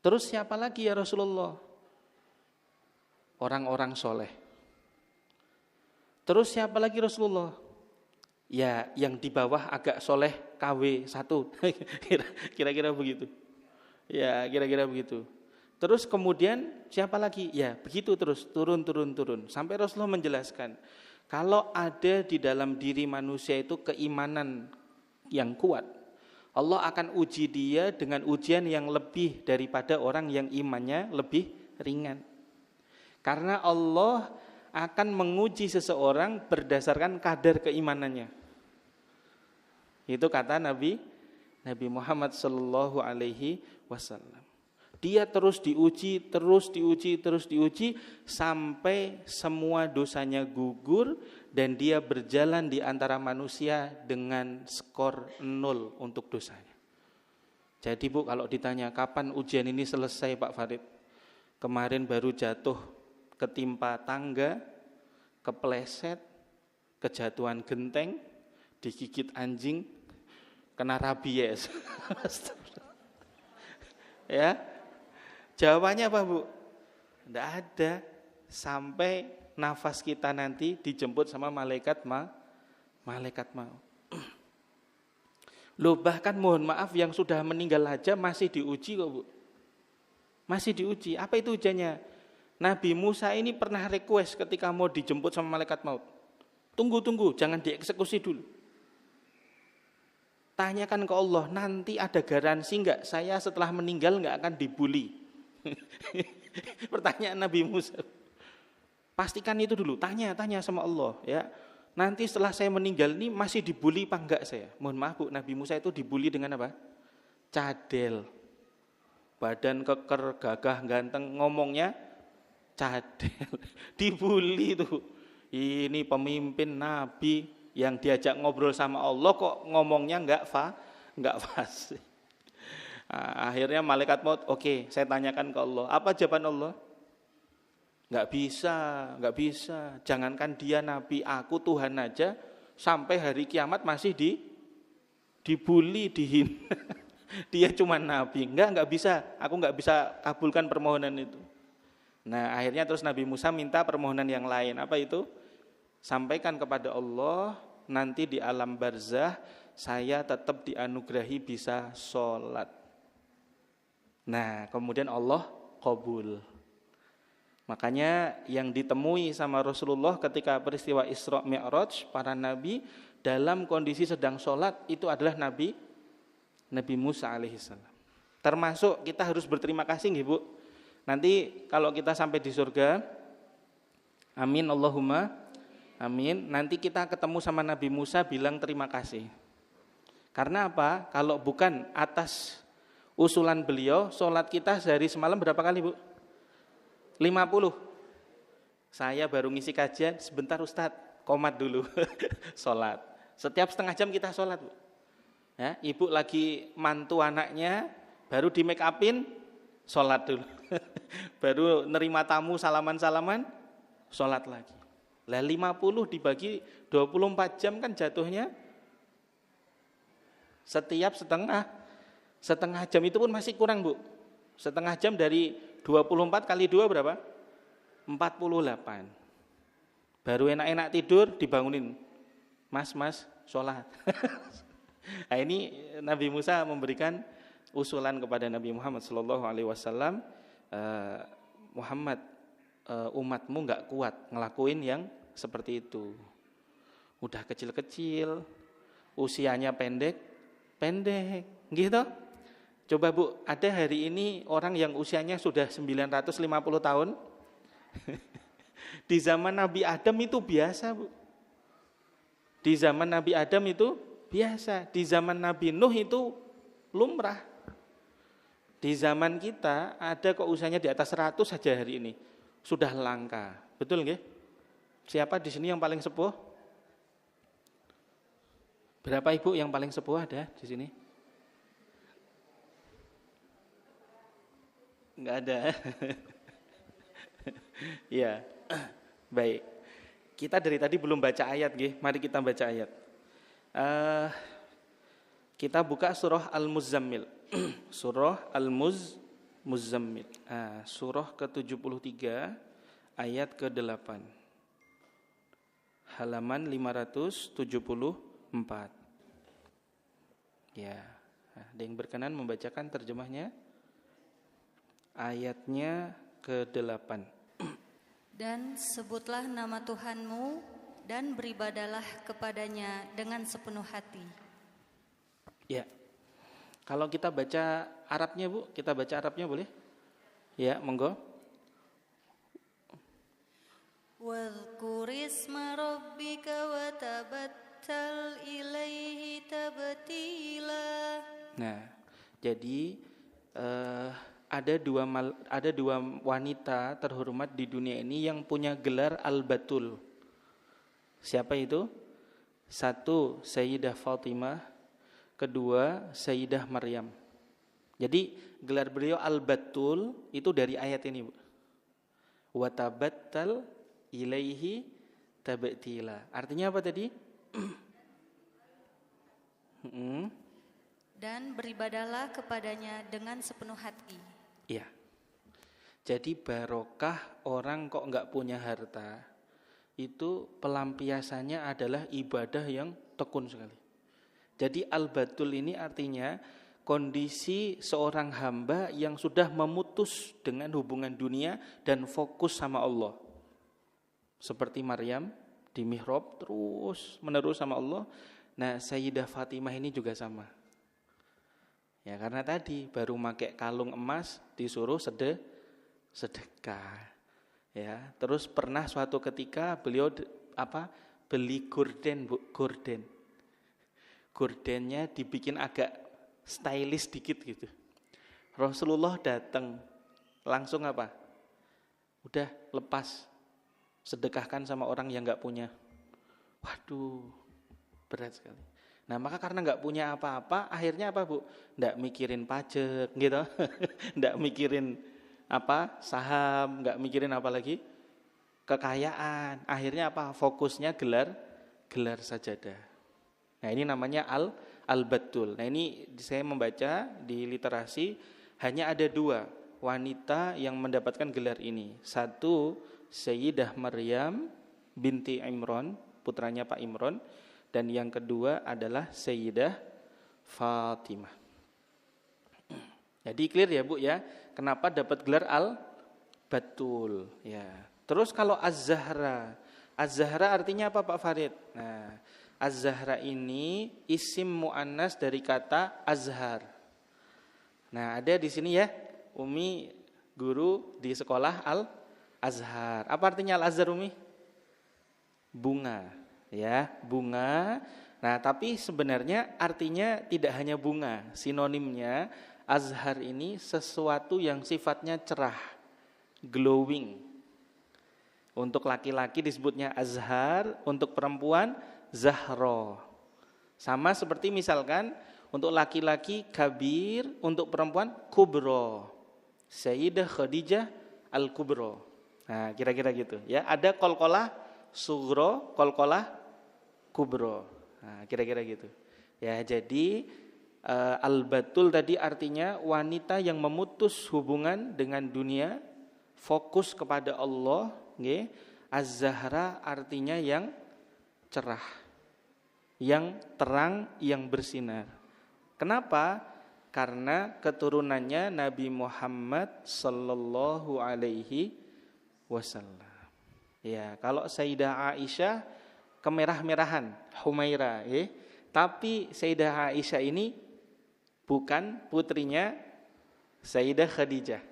"Terus siapa lagi ya Rasulullah?" "Orang-orang soleh." "Terus siapa lagi Rasulullah?" "Ya yang di bawah agak soleh KW 1." Kira-kira begitu. Ya kira-kira begitu. Terus kemudian siapa lagi? Ya begitu terus, turun. Sampai Rasulullah menjelaskan, kalau ada di dalam diri manusia itu keimanan yang kuat, Allah akan uji dia dengan ujian yang lebih daripada orang yang imannya lebih ringan. Karena Allah akan menguji seseorang berdasarkan kadar keimanannya. Itu kata Nabi Muhammad sallallahu alaihi wasallam. Dia terus diuji sampai semua dosanya gugur dan dia berjalan di antara manusia dengan skor 0 untuk dosanya. Jadi Bu, kalau ditanya kapan ujian ini selesai Pak Farid? Kemarin baru jatuh ketimpa tangga, kepleset, kejatuhan genteng, digigit anjing, kena rabies. Ya, jawabannya apa Bu? Tidak ada, sampai nafas kita nanti dijemput sama malaikat maut. Loh, bahkan mohon maaf yang sudah meninggal aja masih diuji kok Bu. Masih diuji. Apa itu ujiannya? Nabi Musa ini pernah request ketika mau dijemput sama malaikat maut. Tunggu, jangan dieksekusi dulu. Tanyakan ke Allah, nanti ada garansi enggak saya setelah meninggal enggak akan dibully? Pertanyaan Nabi Musa. Pastikan itu dulu, tanya sama Allah ya. Nanti setelah saya meninggal ini masih dibully apa enggak saya? Mohon maaf Bu, Nabi Musa itu dibully dengan apa? Cadel. Badan keker, gagah, ganteng, ngomongnya cadel. Dibully itu. Ini pemimpin Nabi yang diajak ngobrol sama Allah kok ngomongnya enggak fasih. Akhirnya malaikat maut, oke, saya tanyakan ke Allah. Apa jawaban Allah? Enggak bisa. Jangankan dia Nabi, aku Tuhan aja sampai hari kiamat masih dibully, dihina. Dia cuma Nabi. Enggak bisa. Aku enggak bisa kabulkan permohonan itu. Nah, akhirnya terus Nabi Musa minta permohonan yang lain. Apa itu? Sampaikan kepada Allah, nanti di alam barzah saya tetap dianugerahi bisa sholat. Nah, kemudian Allah qabul. Makanya yang ditemui sama Rasulullah ketika peristiwa Isra Mi'raj, para nabi dalam kondisi sedang sholat itu adalah Nabi Musa alaihissalam. Termasuk kita harus berterima kasih nggih Bu. Nanti kalau kita sampai di surga, amin Allahumma amin, nanti kita ketemu sama Nabi Musa bilang terima kasih. Karena apa? Kalau bukan atas usulan beliau, sholat kita sehari semalam berapa kali Bu? 50. Saya baru ngisi kajian, sebentar Ustadz, komat dulu. Sholat. Setiap setengah jam kita sholat Bu. Ya, ibu lagi mantu anaknya, baru di make upin, sholat dulu. Baru nerima tamu salaman-salaman, sholat lagi. Lah 50 dibagi 24 jam kan jatuhnya setiap setengah jam, itu pun masih kurang Bu. Setengah jam dari 24 kali 2 berapa? 48. Baru enak-enak tidur dibangunin. Mas, sholat. Nah, ini Nabi Musa memberikan usulan kepada Nabi Muhammad SAW. Muhammad, umatmu enggak kuat ngelakuin yang seperti itu. Udah kecil-kecil, usianya pendek, gitu. Coba Bu, ada hari ini orang yang usianya sudah 950 tahun. Di zaman Nabi Adam itu biasa Bu. Di zaman Nabi Adam itu biasa. Di zaman Nabi Nuh itu lumrah. Di zaman kita ada kok usianya di atas 100 saja hari ini. Sudah langka. Betul nggih? Siapa di sini yang paling sepuh? Berapa Ibu yang paling sepuh ada di sini? Enggak ada. Ya. Baik. Kita dari tadi belum baca ayat nggih. Mari kita baca ayat. Kita buka surah Al-Muzammil. Surah Al-Muzammil. Surah ke-73 ayat ke-8. Halaman 574. Ya. Ada yang berkenan membacakan terjemahnya? Ayatnya ke-8. Dan sebutlah nama Tuhanmu dan beribadalah kepadanya dengan sepenuh hati. Ya. Kalau kita baca Arabnya Bu, kita baca Arabnya boleh? Ya, monggo. Wadhkurisma rabbika wa tabattal ilaihi tabtila. Nah, jadi ada dua wanita terhormat di dunia ini yang punya gelar Al-Batul. Siapa itu? Satu, Sayyidah Fatimah. Kedua, Sayyidah Maryam. Jadi gelar beliau Al-Battul itu dari ayat ini, Bu. Wa tabattal ilaihi tabtila. Artinya apa tadi? Dan beribadalah kepadanya dengan sepenuh hati. Iya. Jadi barokah orang kok enggak punya harta, itu pelampiasannya adalah ibadah yang tekun sekali. Jadi Al-Battul ini artinya kondisi seorang hamba yang sudah memutus dengan hubungan dunia dan fokus sama Allah. Seperti Maryam di mihrab terus menerus sama Allah. Nah, Sayyidah Fatimah ini juga sama. Ya, karena tadi baru pakai kalung emas disuruh sedekah. Ya, terus pernah suatu ketika beliau beli gorden, Bu, gorden. Gordennya dibikin agak stylish dikit gitu. Rasulullah datang, langsung apa? Udah lepas, sedekahkan sama orang yang nggak punya. Waduh, berat sekali. Nah, maka karena nggak punya apa-apa, akhirnya apa, Bu? Nggak mikirin pajak gitu, nggak mikirin saham, nggak mikirin apa lagi, kekayaan. Akhirnya apa? Fokusnya gelar sajadah. Nah, ini namanya Al-Battul. Nah, ini saya membaca di literasi hanya ada 2 wanita yang mendapatkan gelar ini. Satu Sayyidah Maryam binti Imran, putranya Pak Imran, dan yang kedua adalah Sayyidah Fatimah. Jadi clear ya, Bu ya, kenapa dapat gelar Al-Battul ya. Terus kalau Az-Zahra artinya apa, Pak Farid? Nah, Az-Zahra ini isim mu'annas dari kata azhar. Nah, ada di sini ya, Umi guru di sekolah Al-Azhar. Apa artinya Al-Azhar, Umi? Bunga, ya, bunga. Nah, tapi sebenarnya artinya tidak hanya bunga. Sinonimnya Azhar ini sesuatu yang sifatnya cerah, glowing. Untuk laki-laki disebutnya Azhar, untuk perempuan Zahra. Sama seperti misalkan untuk laki-laki Kabir, untuk perempuan Kubro. Sayyidah Khadijah Al-Kubro. Nah, kira-kira gitu ya. Ada qalqalah Sugro, qalqalah Kubro. Nah, kira-kira gitu. Ya, jadi Al-Battul tadi artinya wanita yang memutus hubungan dengan dunia, fokus kepada Allah, nggih. Az-Zahra artinya yang cerah, yang terang, yang bersinar. Kenapa? Karena keturunannya Nabi Muhammad sallallahu alaihi wasallam. Ya, kalau Sayyidah Aisyah kemerah-merahan, Humaira, tapi Sayyidah Aisyah ini bukan putrinya Sayyidah Khadijah.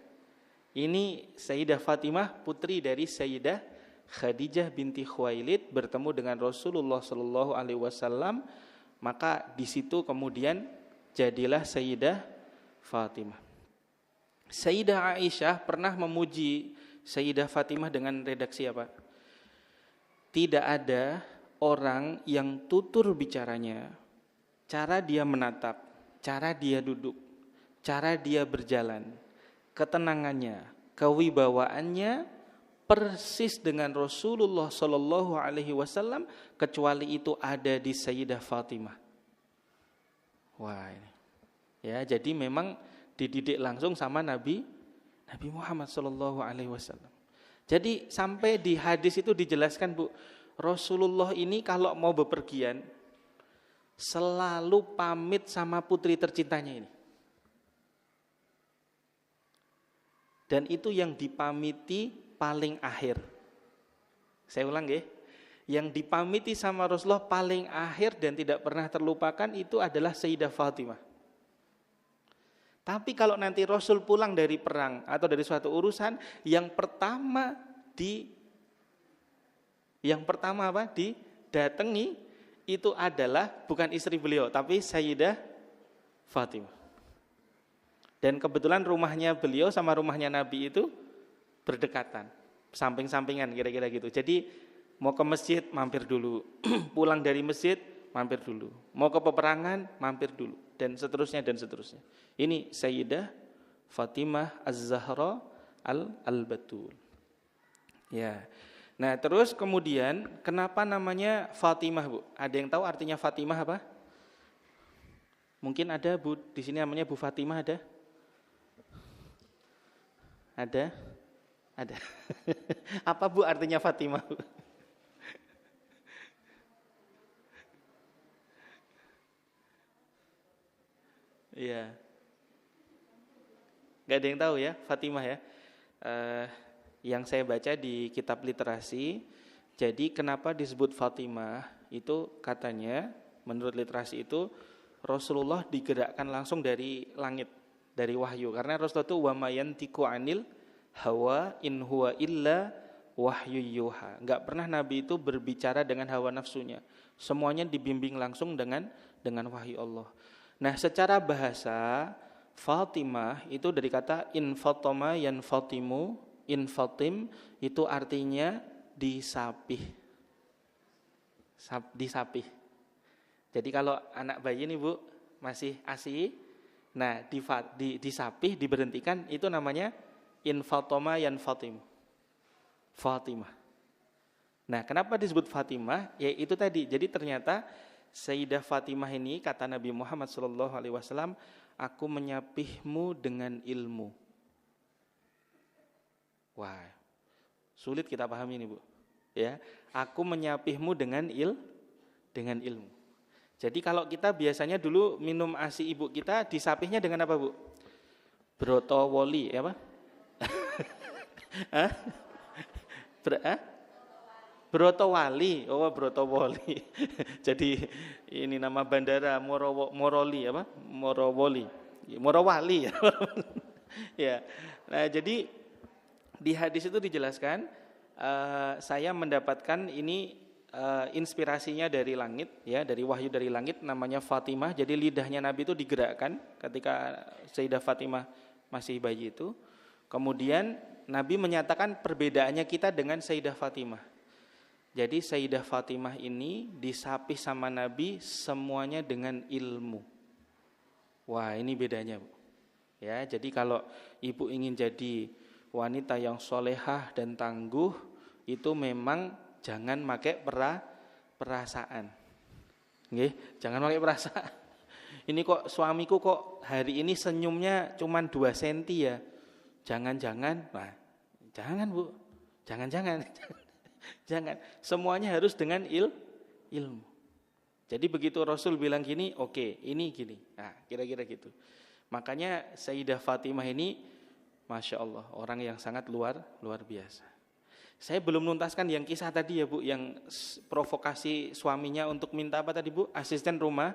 Ini Sayyidah Fatimah, putri dari Sayyidah Khadijah binti Khuwailid, bertemu dengan Rasulullah sallallahu alaihi wasallam, maka di situ kemudian jadilah Sayyidah Fatimah. Sayyidah Aisyah pernah memuji Sayyidah Fatimah dengan redaksi apa? Tidak ada orang yang tutur bicaranya, cara dia menatap, cara dia duduk, cara dia berjalan, ketenangannya, kewibawaannya persis dengan Rasulullah sallallahu alaihi wasallam, kecuali itu ada di Sayyidah Fatimah. Wah, ini. Ya, jadi memang dididik langsung sama Nabi Muhammad sallallahu alaihi wasallam. Jadi sampai di hadis itu dijelaskan, Bu, Rasulullah ini kalau mau bepergian selalu pamit sama putri tercintanya ini. Dan itu yang dipamiti paling akhir. Saya ulang ya. Yang dipamiti sama Rasulullah paling akhir dan tidak pernah terlupakan itu adalah Sayyidah Fatimah. Tapi kalau nanti Rasul pulang dari perang atau dari suatu urusan, yang pertama didatangi itu adalah bukan istri beliau, tapi Sayyidah Fatimah. Dan kebetulan rumahnya beliau sama rumahnya Nabi itu berdekatan, samping-sampingan kira-kira gitu. Jadi mau ke masjid mampir dulu, pulang dari masjid mampir dulu. Mau ke peperangan, mampir dulu. Dan seterusnya, dan seterusnya. Ini Sayyidah Fatimah Az-Zahra Al-Batul. Ya. Nah, terus kemudian kenapa namanya Fatimah, Bu? Ada yang tahu artinya Fatimah apa? Mungkin ada, Bu, di sini namanya Bu Fatimah ada? Ada? Ada. Apa, Bu, artinya Fatimah, Bu? Iya. Gak ada yang tahu ya, Fatimah ya. Yang saya baca di kitab literasi, jadi kenapa disebut Fatimah, itu katanya, menurut literasi itu, Rasulullah digerakkan langsung dari langit, dari wahyu. Karena Rasulullah itu wa mayantiqu anil hawa in huwa illa wahyu yuha. Enggak pernah Nabi itu berbicara dengan hawa nafsunya. Semuanya dibimbing langsung dengan wahyu Allah. Nah, secara bahasa Fatimah itu dari kata infatoma yan fatimu, infatim itu artinya disapih. Disapih. Jadi kalau anak bayi nih, Bu, masih ASI, nah disapih, diberhentikan, itu namanya infatoma yan fatim. Fatimah. Nah, kenapa disebut Fatimah? Ya itu tadi. Jadi ternyata Sayyidah Fatimah ini, kata Nabi Muhammad SAW, aku menyapihmu dengan ilmu. Wah, sulit kita pahami ini, Bu. Ya, aku menyapihmu dengan ilmu. Jadi kalau kita biasanya dulu minum ASI ibu kita, disapihnya dengan apa, Bu? Brotowoli, ya, apa? Brotowali, oh Brotowoli. Jadi ini nama bandara Morowali, apa? Morowali ya. Ya. Nah, jadi di hadis itu dijelaskan, saya mendapatkan ini inspirasinya dari langit, ya, dari wahyu dari langit, namanya Fatimah. Jadi lidahnya Nabi itu digerakkan ketika Sayyidah Fatimah masih bayi itu. Kemudian Nabi menyatakan perbedaannya kita dengan Sayyidah Fatimah. Jadi Sayyidah Fatimah ini disapih sama Nabi semuanya dengan ilmu. Wah, ini bedanya, Bu. Ya, jadi kalau ibu ingin jadi wanita yang solehah dan tangguh, itu memang jangan pakai perasaan. Nggih, jangan pakai perasaan. Ini kok suamiku kok hari ini senyumnya cuma 2 cm ya. Jangan-jangan, nah, jangan, Bu. Jangan. Jangan. Semuanya harus dengan ilmu. Jadi begitu Rasul bilang gini, oke, ini gini. Nah, kira-kira gitu. Makanya Sayyidah Fatimah ini, Masya Allah, orang yang sangat luar biasa. Saya belum menuntaskan yang kisah tadi ya, Bu, yang provokasi suaminya untuk minta apa tadi, Bu? Asisten rumah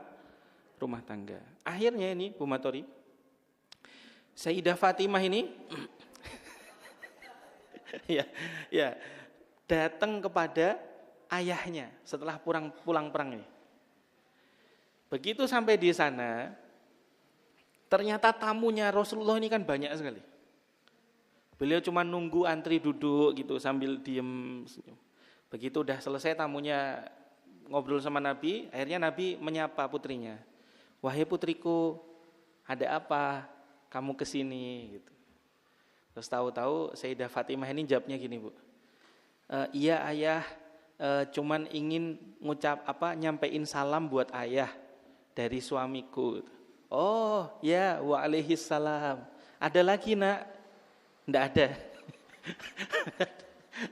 tangga. Akhirnya ini, Bu Matori, Sayyidah Fatimah ini ya datang kepada ayahnya setelah pulang perang ini. Begitu sampai di sana, ternyata tamunya Rasulullah ini kan banyak sekali. Beliau cuma nunggu antri duduk gitu sambil diem. Begitu udah selesai tamunya ngobrol sama Nabi, akhirnya Nabi menyapa putrinya. Wahai putriku, ada apa kamu kesini? Gitu. Terus tahu-tahu Sayyidah Fatimah ini jawabnya gini, Bu. Iya ayah, cuman ingin nyampein salam buat ayah dari suamiku. Oh ya, waalaikumsalam. Ada lagi nak? Nggak ada.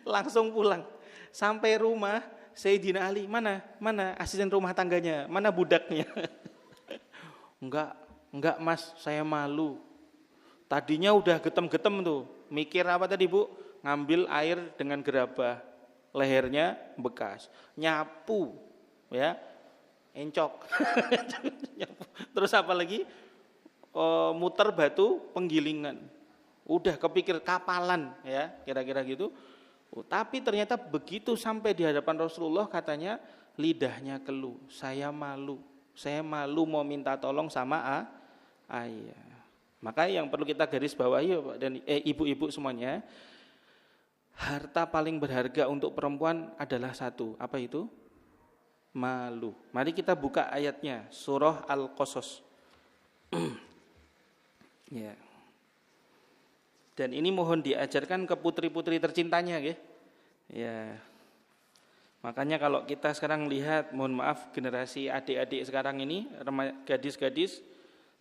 Langsung pulang. Sampai rumah, Sayyidina Ali, mana asisten rumah tangganya? Mana budaknya? Enggak Mas, saya malu. Tadinya udah getem-getem tuh. Mikir apa tadi, Bu? Ngambil air dengan gerabah. Lehernya bekas. Nyapu, ya. Encok. Terus apa lagi? Muter batu penggilingan. Udah kepikir kapalan, ya, kira-kira gitu. Tapi ternyata begitu sampai di hadapan Rasulullah, katanya lidahnya keluh. Saya malu mau minta tolong sama ayah. Maka yang perlu kita garis bawahi dan ibu-ibu semuanya, harta paling berharga untuk perempuan adalah satu. Apa itu? malu. Mari kita buka ayatnya, surah Al-Qasas. Ya. Dan ini mohon diajarkan ke putri-putri tercintanya, nggih. Ya. Makanya kalau kita sekarang lihat, mohon maaf, generasi adik-adik sekarang ini, gadis-gadis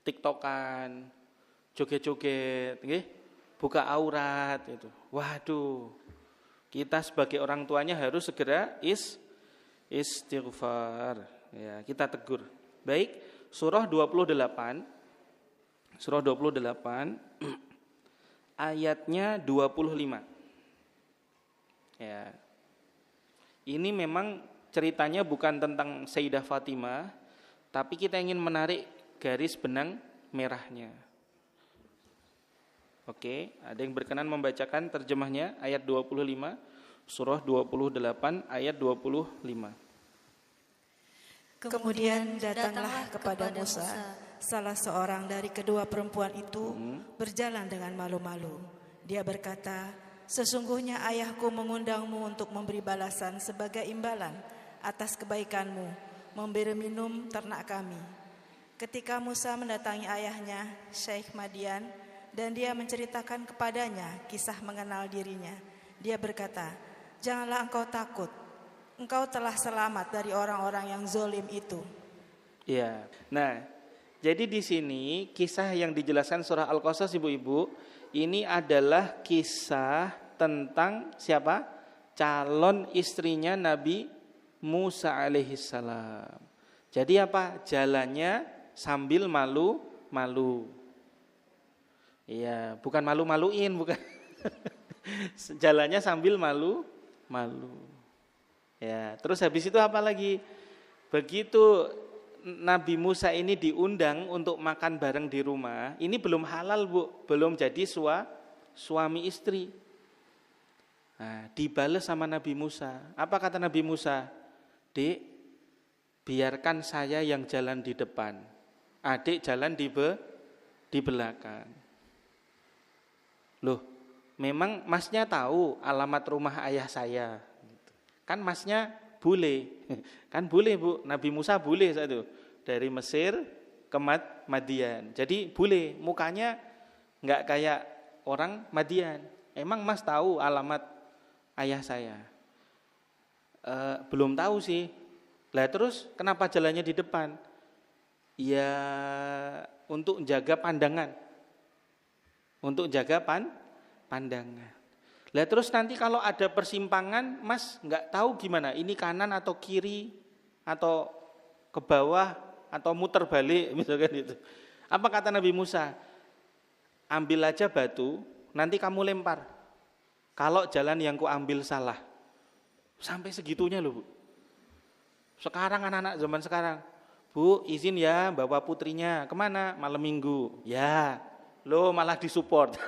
tiktokan, joget-joget, nggih, buka aurat itu. Waduh. Kita sebagai orang tuanya harus segera istighfar. Ya, kita tegur. Baik, surah 28. Surah 28 ayatnya 25. Ya. Ini memang ceritanya bukan tentang Sayyidah Fatimah, tapi kita ingin menarik garis benang merahnya. Oke, ada yang berkenan membacakan terjemahnya ayat 25, surah 28 ayat 25. Kemudian datanglah kepada Musa salah seorang dari kedua perempuan itu berjalan dengan malu-malu. Dia berkata, sesungguhnya ayahku mengundangmu untuk memberi balasan sebagai imbalan atas kebaikanmu, memberi minum ternak kami. Ketika Musa mendatangi ayahnya, Syekh Madian, dan dia menceritakan kepadanya kisah mengenal dirinya, dia berkata, janganlah engkau takut, engkau telah selamat dari orang-orang yang zalim itu. Ya, nah, jadi di sini kisah yang dijelaskan surah Al-Qasas, ibu-ibu, ini adalah kisah tentang siapa? Calon istrinya Nabi Musa alaihissalam. Jadi apa? Jalannya sambil malu-malu. Iya, bukan malu-maluin, bukan. Jalannya sambil malu-malu. Ya, terus habis itu apa lagi? Begitu Nabi Musa ini diundang untuk makan bareng di rumah, ini belum halal, Bu, belum jadi suami istri. Nah, dibales sama Nabi Musa. Apa kata Nabi Musa? Dek, biarkan saya yang jalan di depan, adik jalan di belakang. Loh, memang masnya tahu alamat rumah ayah saya? Kan masnya bule, kan bule, Bu. Nabi Musa bule saat itu, dari Mesir ke Madian. Jadi bule, mukanya nggak kayak orang Madian. Emang mas tahu alamat ayah saya? Belum tahu sih. Lah terus kenapa jalannya di depan? Ya untuk jaga pandangan. Untuk jaga pandangan. Lah terus nanti kalau ada persimpangan, mas nggak tahu gimana, ini kanan atau kiri atau ke bawah atau muter balik misalkan itu. Apa kata Nabi Musa? Ambil aja batu, nanti kamu lempar. Kalau jalan yang ku ambil salah. Sampai segitunya loh, Bu. Sekarang anak-anak zaman sekarang, Bu izin ya bawa putrinya kemana? Malam minggu. Ya, lo malah disupport.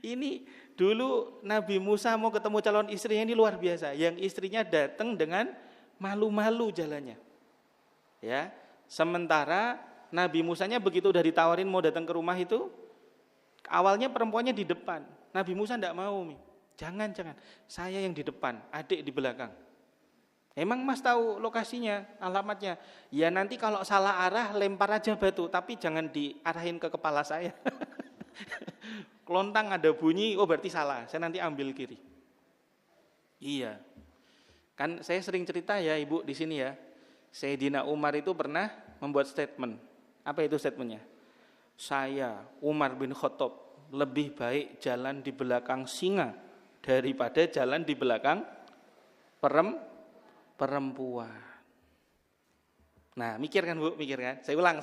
Ini dulu Nabi Musa mau ketemu calon istrinya, ini luar biasa. Yang istrinya datang dengan malu-malu jalannya. Ya, sementara Nabi Musanya begitu udah ditawarin mau datang ke rumah itu, awalnya perempuannya di depan. Nabi Musa enggak mau, jangan, saya yang di depan, adik di belakang. Emang mas tahu lokasinya, alamatnya? Ya nanti kalau salah arah lempar aja batu, tapi jangan diarahin ke kepala saya. Kelontang ada bunyi, oh berarti salah, saya nanti ambil kiri. Iya, kan saya sering cerita ya ibu di sini ya. Sayyidina Umar itu pernah membuat statement. Apa itu statementnya? Saya Umar bin Khattab lebih baik jalan di belakang singa daripada jalan di belakang perempuan. Nah, mikir kan Bu, mikir kan? Saya ulang.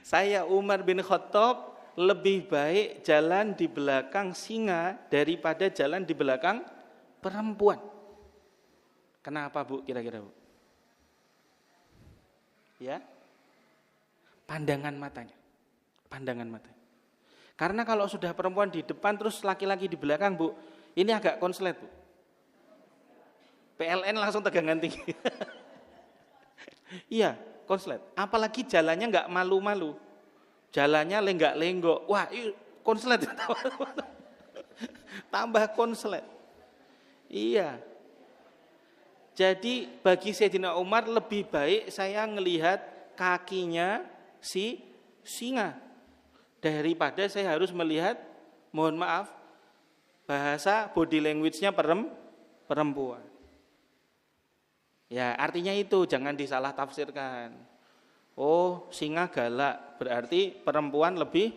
Saya Umar bin Khattab lebih baik jalan di belakang singa daripada jalan di belakang perempuan. Kenapa Bu, kira-kira Bu? Ya, pandangan matanya. Karena kalau sudah perempuan di depan terus laki-laki di belakang, Bu, ini agak konslet, Bu. PLN langsung tegangan tinggi. Iya, konslet. Apalagi jalannya nggak malu-malu, jalannya lenggak-lenggok. Wah, konslet. Tambah konslet. Iya. Jadi bagi Sayyidina Umar lebih baik saya ngelihat kakinya si singa daripada saya harus melihat, mohon maaf, bahasa body language-nya perempuan. Ya, artinya itu jangan disalah tafsirkan. Oh, singa galak, berarti perempuan lebih.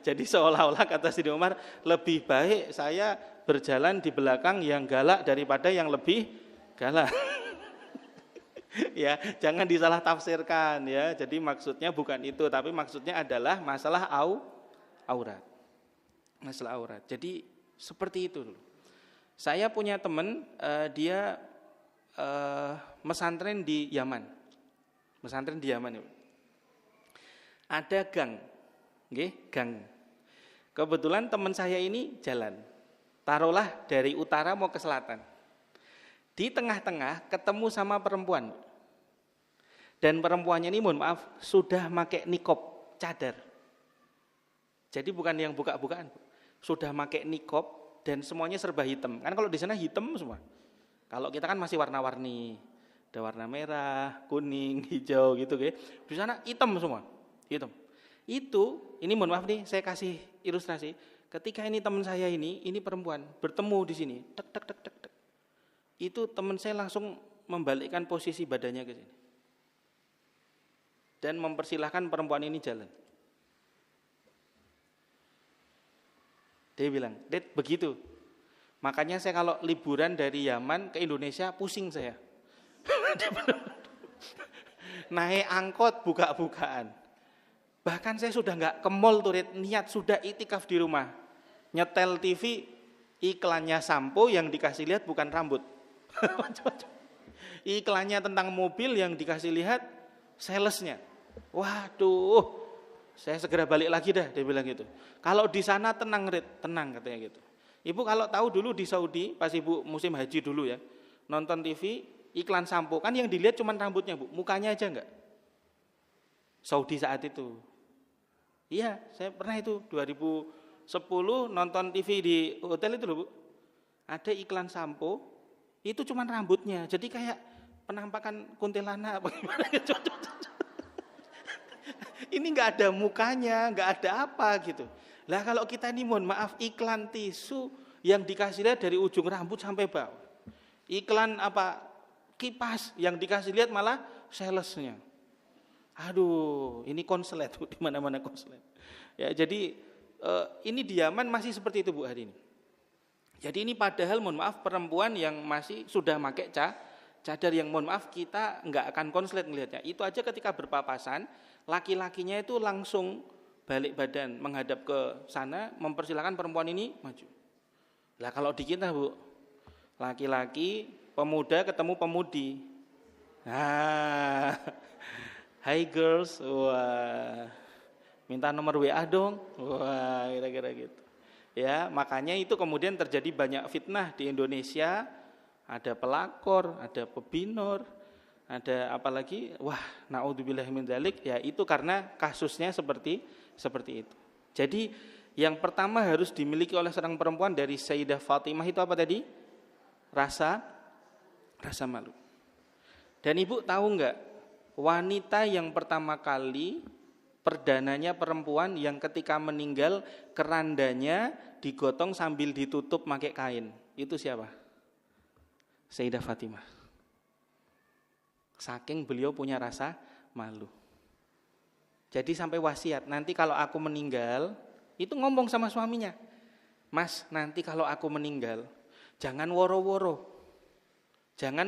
Jadi seolah-olah kata Sayyidina Umar, lebih baik saya berjalan di belakang yang galak daripada yang lebih galak. Ya, jangan disalah tafsirkan ya. Jadi maksudnya bukan itu, tapi maksudnya adalah masalah aurat. Masalah aurat. Jadi seperti itu dulu. Saya punya teman, dia mesantren di Yaman. Mesantren di Yaman ya. Ada gang. Nggih, gang. Kebetulan teman saya ini jalan. Taruhlah dari utara mau ke selatan. Di tengah-tengah ketemu sama perempuan. Dan perempuannya ini mohon maaf sudah pakai nikob, cadar. Jadi bukan yang buka-bukaan. Sudah pakai nikob dan semuanya serba hitam. Kan kalau di sana hitam semua. Kalau kita kan masih warna-warni. Ada warna merah, kuning, hijau gitu kayak. Di sana hitam semua. Hitam. Itu, ini mohon maaf nih, saya kasih ilustrasi. Ketika ini teman saya ini perempuan, bertemu di sini, tek tek tek tek tek. Itu teman saya langsung membalikkan posisi badannya ke sini. Dan mempersilahkan perempuan ini jalan. Dia bilang, "Det, begitu. Makanya saya kalau liburan dari Yaman ke Indonesia pusing saya." Naik angkot buka-bukaan. Bahkan saya sudah nggak ke mall tuh, niat sudah itikaf di rumah. Nyetel TV, iklannya sampo yang dikasih lihat bukan rambut. Iklannya tentang mobil yang dikasih lihat salesnya. Waduh, saya segera balik lagi dah, dia bilang gitu. Kalau di sana tenang Rit, tenang katanya gitu. Ibu kalau tahu dulu di Saudi, pas ibu musim haji dulu ya, nonton TV, iklan sampo, kan yang dilihat cuma rambutnya Bu, mukanya aja enggak. Saudi saat itu. Iya, saya pernah itu 2010 nonton TV di hotel itu loh Bu. Ada iklan sampo, itu cuma rambutnya. Jadi kayak penampakan kuntilanak apa gimana gitu. Ini enggak ada mukanya, enggak ada apa gitu. Lah kalau kita ini mohon maaf iklan tisu yang dikasih lihat dari ujung rambut sampai bawah. Iklan apa kipas yang dikasih lihat malah salesnya. Aduh, ini konslet di mana-mana konslet. Ya, jadi ini di Yaman masih seperti itu Bu hari ini. Jadi ini padahal mohon maaf perempuan yang masih sudah pakai cadar yang mohon maaf kita enggak akan konslet melihatnya. Itu aja ketika berpapasan, laki-lakinya itu langsung balik badan menghadap ke sana mempersilahkan perempuan ini maju. Lah kalau di kita Bu, laki-laki pemuda ketemu pemudi. Nah, hi girls, wah, minta nomor WA dong, wah, kira-kira gitu. Ya, makanya itu kemudian terjadi banyak fitnah di Indonesia. Ada pelakor, ada pebinor, ada apalagi, wah, naudzubillahi min dzalik. Ya itu karena kasusnya seperti itu. Jadi yang pertama harus dimiliki oleh seorang perempuan dari Sayyidah Fatimah itu apa tadi? Rasa malu. Dan ibu tahu enggak? Wanita yang pertama kali perdananya perempuan yang ketika meninggal kerandanya digotong sambil ditutup pakai kain. Itu siapa? Sayyidah Fatimah. Saking beliau punya rasa malu. Jadi sampai wasiat, nanti kalau aku meninggal, itu ngomong sama suaminya. Mas, nanti kalau aku meninggal, jangan woro-woro. Jangan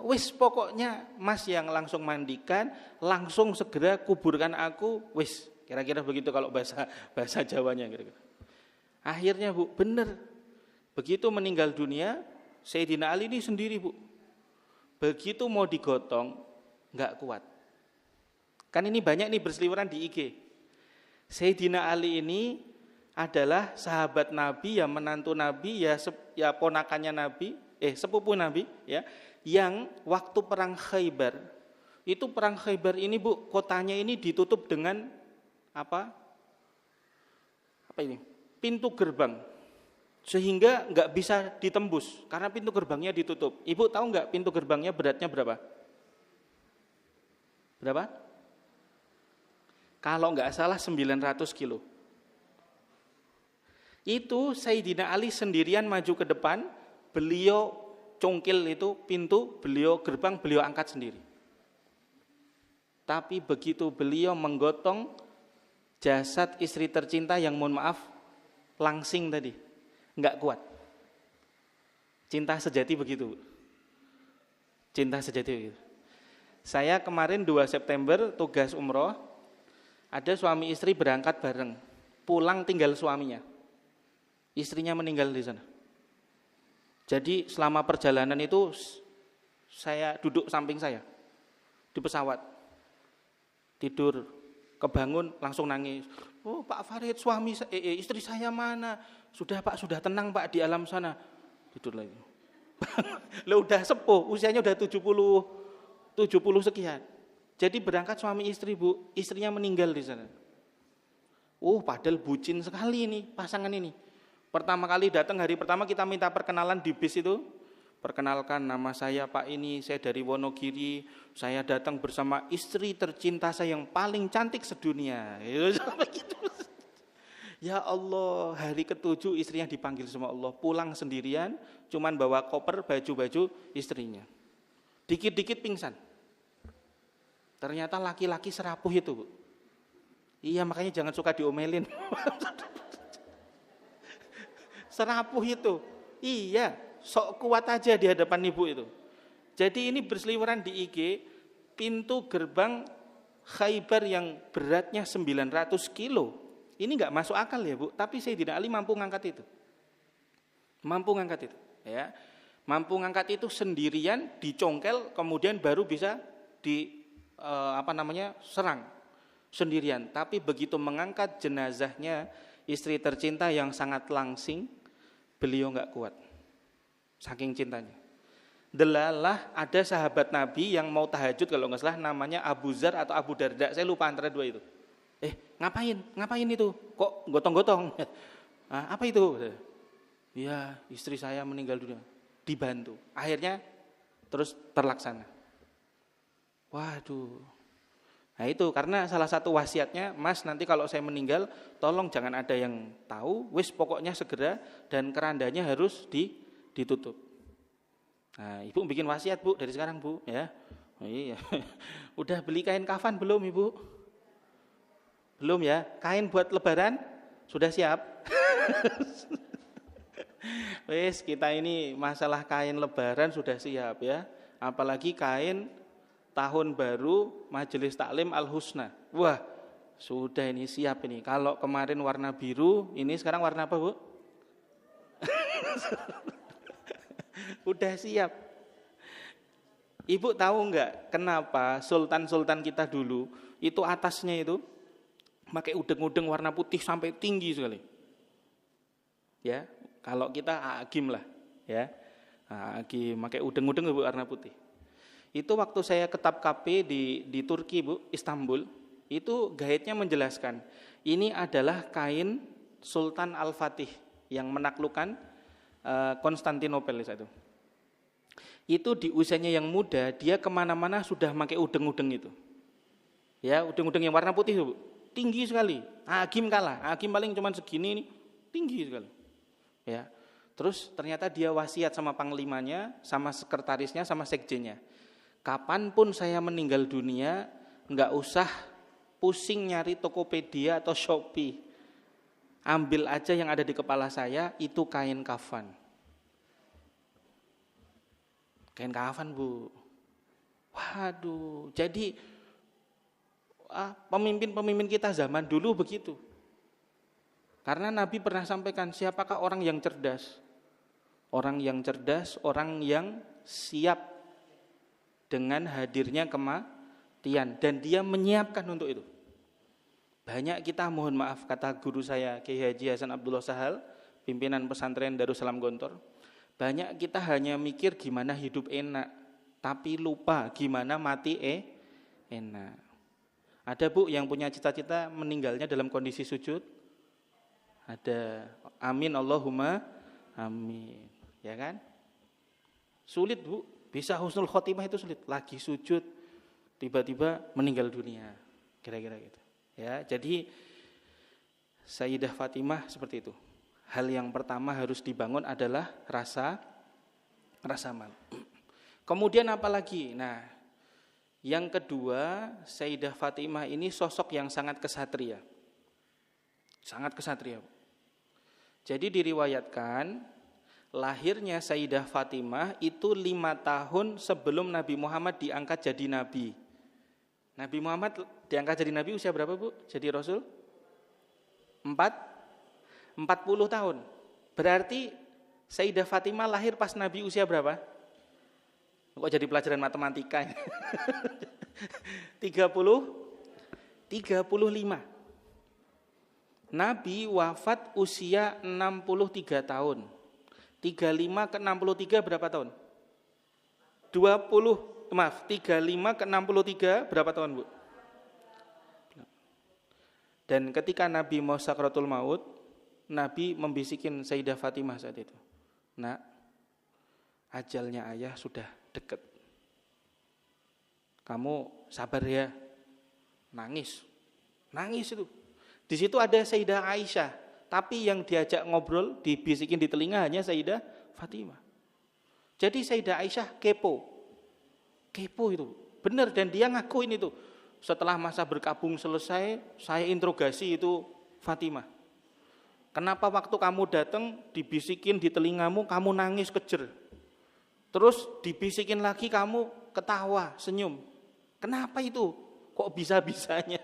wis pokoknya Mas yang langsung mandikan, langsung segera kuburkan aku, wis. Kira-kira begitu kalau bahasa Jawanya kira-kira. Akhirnya Bu, benar. Begitu meninggal dunia, Sayyidina Ali ini sendiri Bu. Begitu mau digotong, enggak kuat. Kan ini banyak nih berseliweran di IG. Sayyidina Ali ini adalah sahabat Nabi, ya menantu Nabi, ya ponakannya Nabi, sepupu Nabi, ya, yang waktu perang Khaybar. Itu perang Khaybar ini Bu, kotanya ini ditutup dengan apa ini? Pintu gerbang. Sehingga nggak bisa ditembus karena pintu gerbangnya ditutup. Ibu tahu nggak pintu gerbangnya beratnya berapa? Berapa? Kalau nggak salah 900 kilo. Itu Sayyidina Ali sendirian maju ke depan, beliau congkil itu pintu, beliau gerbang, beliau angkat sendiri. Tapi begitu beliau menggotong jasad istri tercinta yang mohon maaf langsing tadi, nggak kuat. Cinta sejati begitu. Cinta sejati begitu. Saya kemarin 2 September tugas umroh, ada suami istri berangkat bareng, pulang tinggal suaminya. Istrinya meninggal di sana. Jadi selama perjalanan itu saya duduk samping saya di pesawat. Tidur, kebangun langsung nangis. Oh Pak Farid, istri saya mana? Sudah Pak, sudah tenang Pak di alam sana. Tidur lagi. Lo udah sepuh, usianya udah 70 sekian. Jadi berangkat suami istri Bu, istrinya meninggal di sana. Padahal bucin sekali ini pasangan ini. Pertama kali datang hari pertama kita minta perkenalan di bis itu. Perkenalkan, nama saya Pak ini, saya dari Wonogiri, saya datang bersama istri tercinta saya yang paling cantik sedunia. Ya Allah, hari ke-7 istrinya dipanggil sama Allah, pulang sendirian, cuman bawa koper, baju-baju istrinya. Dikit-dikit pingsan. Ternyata laki-laki serapuh itu, Bu. Iya, makanya jangan suka diomelin. Serapuh itu. Iya, sok kuat aja di hadapan ibu itu. Jadi ini berseliweran di IG, pintu gerbang Khaybar yang beratnya 900 kilo. Ini enggak masuk akal ya Bu, tapi Sayyidina Ali mampu ngangkat itu. Mampu ngangkat itu, ya. Mampu ngangkat itu sendirian, dicongkel, kemudian baru bisa serang sendirian. Tapi begitu mengangkat jenazahnya istri tercinta yang sangat langsing, beliau enggak kuat. Saking cintanya. Delalah ada sahabat Nabi yang mau tahajud kalau enggak salah namanya Abu Zar atau Abu Darda, saya lupa antara dua itu. Ngapain itu? Kok gotong-gotong? Apa itu? Ya, istri saya meninggal dunia. Dibantu. Akhirnya terus terlaksana. Waduh. Nah itu karena salah satu wasiatnya, Mas nanti kalau saya meninggal, tolong jangan ada yang tahu, wis pokoknya segera dan kerandanya harus ditutup. Nah, Ibu bikin wasiat Bu dari sekarang Bu, ya. Oh, iya. Udah beli kain kafan belum Ibu? Belum ya? Kain buat lebaran sudah siap? Wis kita ini masalah kain lebaran sudah siap ya. Apalagi kain tahun baru Majelis Taklim Al-Husna. Wah, sudah ini siap ini. Kalau kemarin warna biru, ini sekarang warna apa, Bu? Udah siap. Ibu tahu enggak kenapa sultan-sultan kita dulu itu atasnya itu pakai udeng-udeng warna putih sampai tinggi sekali. Ya, kalau kita agim lah, ya. Agim pakai udeng-udeng warna putih. Itu waktu saya ke KP di Turki Bu, Istanbul, itu guide-nya menjelaskan, ini adalah kain Sultan Al-Fatih yang menaklukkan Konstantinopel itu. Itu di usianya yang muda, dia kemana-mana sudah pakai udeng-udeng itu. Ya, udeng-udeng yang warna putih Bu, tinggi sekali. Agim kalah, Agim paling cuma segini ini, tinggi sekali. Ya, terus ternyata dia wasiat sama panglimanya, sama sekretarisnya, sama sekjennya. Kapanpun saya meninggal dunia, enggak usah pusing nyari Tokopedia atau Shopee. Ambil aja yang ada di kepala saya, itu kain kafan. Kain kafan Bu. Waduh, jadi pemimpin-pemimpin kita zaman dulu begitu. Karena Nabi pernah sampaikan, siapakah orang yang cerdas? Orang yang cerdas, orang yang siap dengan hadirnya kematian dan dia menyiapkan untuk itu. Banyak kita, mohon maaf, kata guru saya Kiai Haji Hasan Abdullah Sahal, pimpinan pesantren Darussalam Gontor, banyak kita hanya mikir gimana hidup enak, tapi lupa gimana mati enak. Ada Bu yang punya cita-cita meninggalnya dalam kondisi sujud? Ada. Amin Allahumma Amin. Ya kan? Sulit, Bu. Bisa husnul khotimah itu sulit. Lagi sujud tiba-tiba meninggal dunia. Kira-kira gitu. Ya, jadi Sayyidah Fatimah seperti itu. Hal yang pertama harus dibangun adalah rasa malu. Kemudian apa lagi? Nah, yang kedua, Sayyidah Fatimah ini sosok yang sangat kesatria. Sangat kesatria. Jadi diriwayatkan lahirnya Sayyidah Fatimah itu 5 tahun sebelum Nabi Muhammad diangkat jadi nabi. Nabi Muhammad diangkat jadi nabi usia berapa, Bu? Jadi Rasul? 40 tahun. Berarti Sayyidah Fatimah lahir pas Nabi usia berapa? Kok jadi pelajaran matematika? 35. Nabi wafat usia 63 tahun. 35 ke 63 berapa tahun? 35 ke 63 berapa tahun, Bu? Dan ketika Nabi mau sakratul maut, Nabi membisikin Sayyidah Fatimah saat itu. Nak, ajalnya ayah sudah dekat. Kamu sabar ya. Nangis itu. Di situ ada Sayyidah Aisyah, tapi yang diajak ngobrol, dibisikin di telinga hanya Sayyidah Fatimah. Jadi Sayyidah Aisyah kepo itu, benar, dan dia ngakuin itu. Setelah masa berkabung selesai, saya interogasi itu Fatimah. Kenapa waktu kamu datang dibisikin di telingamu, kamu nangis kejer. Terus dibisikin lagi kamu ketawa, senyum. Kenapa itu? Kok bisa-bisanya?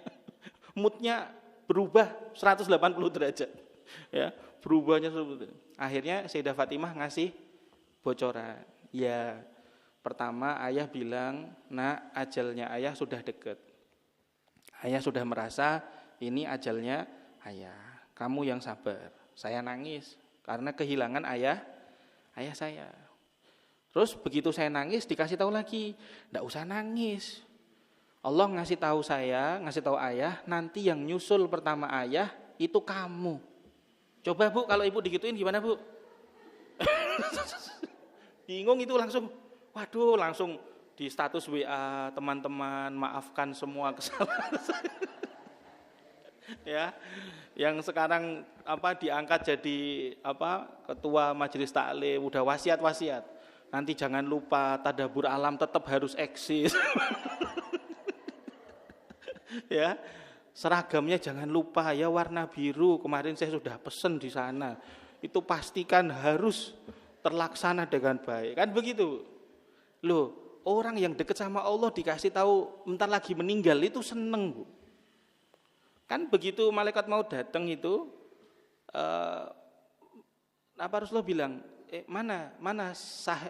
Moodnya berubah 180 derajat. Ya, berubahnya seperti itu. Akhirnya Sayyidah Fatimah ngasih bocoran. Ya, pertama ayah bilang, nak, ajalnya ayah sudah dekat. Ayah sudah merasa ini ajalnya ayah. Kamu yang sabar. Saya nangis karena kehilangan ayah saya. Terus begitu saya nangis dikasih tahu lagi, enggak usah nangis. Allah ngasih tahu ayah, nanti yang nyusul pertama ayah itu kamu. Coba, Bu, kalau ibu digituin gimana, Bu? Bingung itu langsung. Waduh, langsung di status WA, teman-teman, maafkan semua kesalahan saya. Ya, yang sekarang diangkat jadi ketua majelis taklim, udah wasiat. Nanti jangan lupa tadabbur alam tetap harus eksis. Ya, seragamnya jangan lupa ya warna biru. Kemarin saya sudah pesen di sana. Itu pastikan harus terlaksana dengan baik. Kan begitu. Loh, orang yang dekat sama Allah dikasih tahu bentar lagi meninggal itu seneng, Bu. Kan begitu malaikat mau datang itu Rasulullah bilang, mana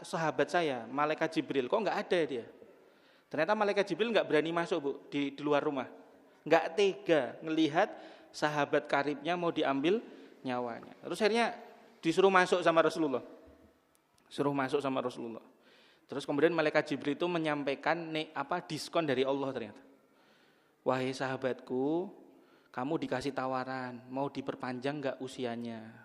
sahabat saya, malaikat Jibril, kok enggak ada dia? Ternyata malaikat Jibril enggak berani masuk, Bu, di luar rumah. Enggak tega ngelihat sahabat karibnya mau diambil nyawanya. Terus akhirnya disuruh masuk sama Rasulullah. Terus kemudian malaikat Jibril itu menyampaikan diskon dari Allah ternyata. Wahai sahabatku, kamu dikasih tawaran, mau diperpanjang enggak usianya?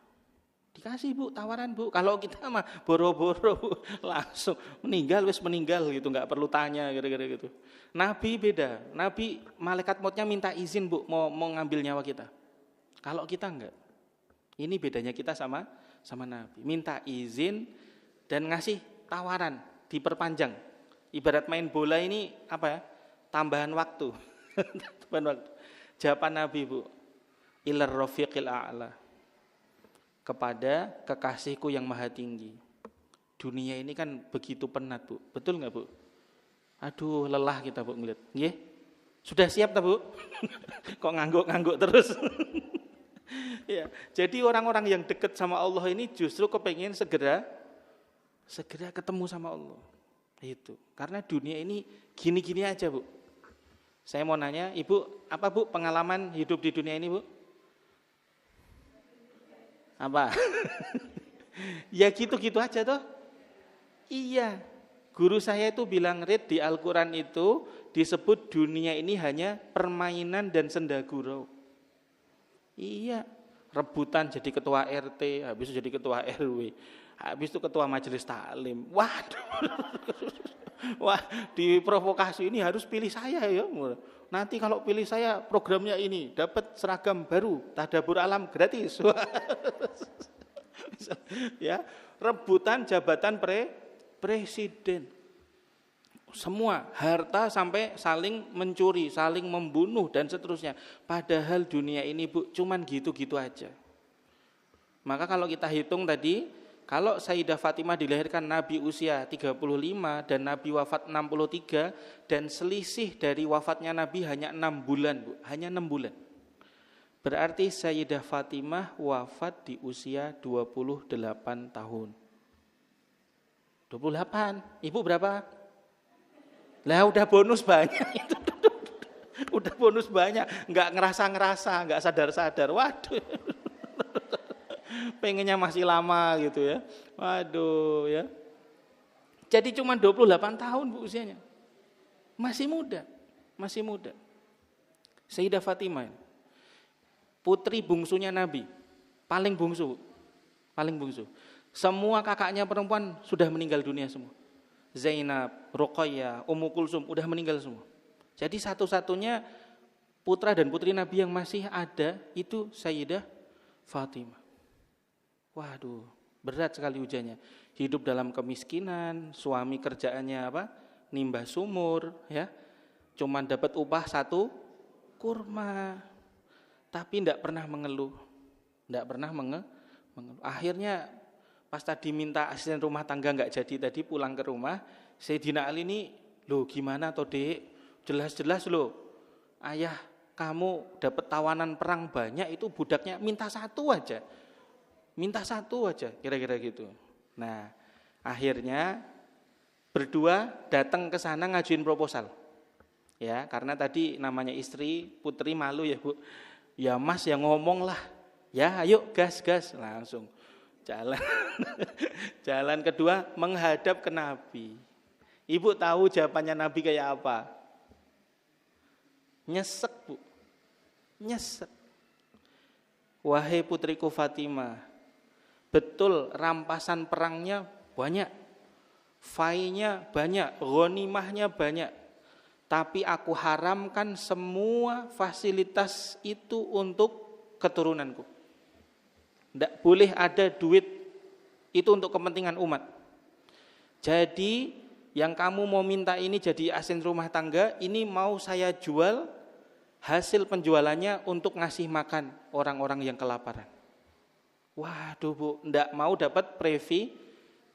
Dikasih, Bu, tawaran, Bu. Kalau kita mah boro-boro, Bu, langsung meninggal gitu, enggak perlu tanya kira-kira gitu. Nabi beda. Nabi malaikat mautnya minta izin, Bu, mau ngambil nyawa kita. Kalau kita enggak. Ini bedanya kita sama Nabi. Minta izin dan ngasih tawaran, diperpanjang. Ibarat main bola ini tambahan waktu. Jawaban Nabi, Bu, ilar rafiqil a'la, kepada kekasihku yang maha tinggi. Dunia ini kan begitu penat, Bu. Betul enggak, Bu? Aduh, lelah kita, Bu, ngeliat. Nggih? Sudah siap ta, Bu? Kok ngangguk-ngangguk terus? Ya, jadi orang-orang yang dekat sama Allah ini justru kepengen segera ketemu sama Allah. Itu. Karena dunia ini gini-gini aja, Bu. Saya mau nanya, Ibu, apa, Bu, pengalaman hidup di dunia ini, Bu? Apa? Ya gitu-gitu aja toh. Iya. Guru saya itu bilang, Rid, di Al-Quran itu disebut dunia ini hanya permainan dan senda gurau. Iya. rebutan jadi ketua RT, habis itu jadi ketua RW, habis itu ketua majelis taklim. Waduh. Wah, diprovokasi ini harus pilih saya ya. Nanti kalau pilih saya programnya ini dapat seragam baru, tadabbur alam gratis. Ya, rebutan jabatan presiden. Semua harta sampai saling mencuri, saling membunuh dan seterusnya. Padahal dunia ini Bu cuman gitu-gitu aja. Maka kalau kita hitung tadi, kalau Sayyidah Fatimah dilahirkan Nabi usia 35 dan Nabi wafat 63 dan selisih dari wafatnya Nabi hanya 6 bulan Bu, hanya 6 bulan. Berarti Sayyidah Fatimah wafat di usia 28 tahun. 28, Ibu berapa? Lah udah bonus banyak itu. Udah bonus banyak, enggak ngerasa-ngerasa, enggak sadar-sadar. Waduh. Pengennya masih lama gitu ya. Waduh ya. Jadi cuma 28 tahun Bu usianya. Masih muda, masih muda. Sayyidah Fatimah, putri bungsunya Nabi, paling bungsu. Paling bungsu. Semua kakaknya perempuan sudah meninggal dunia semua. Zainab, Ruqayyah, Ummu Kulsum udah meninggal semua. Jadi satu-satunya putra dan putri Nabi yang masih ada itu Sayyidah Fatimah. Waduh, berat sekali ujiannya. Hidup dalam kemiskinan, suami kerjaannya apa? Nimbah sumur, ya. Cuman dapat upah 1 kurma. Tapi enggak pernah mengeluh. Enggak pernah mengeluh. Akhirnya pas tadi minta asisten rumah tangga enggak jadi, tadi pulang ke rumah, Sayyidina Ali ini, loh gimana toh Dek? Jelas-jelas loh, ayah kamu dapat tawanan perang banyak, itu budaknya minta 1 aja. Minta 1 aja, kira-kira gitu. Nah, akhirnya berdua datang ke sana ngajuin proposal. Ya, karena tadi namanya istri, putri malu ya Bu. Ya Mas yang ngomong lah. Ya ayo gas, langsung. Jalan. Jalan kedua menghadap ke Nabi. Ibu tahu jawabannya Nabi kayak apa? Nyesek Bu. Nyesek. Wahai putriku Fatimah, betul rampasan perangnya banyak. Fainya banyak, ghanimahnya banyak. Tapi aku haramkan semua fasilitas itu untuk keturunanku. Tidak boleh ada duit itu untuk kepentingan umat. Jadi yang kamu mau minta ini jadi asisten rumah tangga, ini mau saya jual, hasil penjualannya untuk ngasih makan orang-orang yang kelaparan. Waduh Bu, tidak mau dapat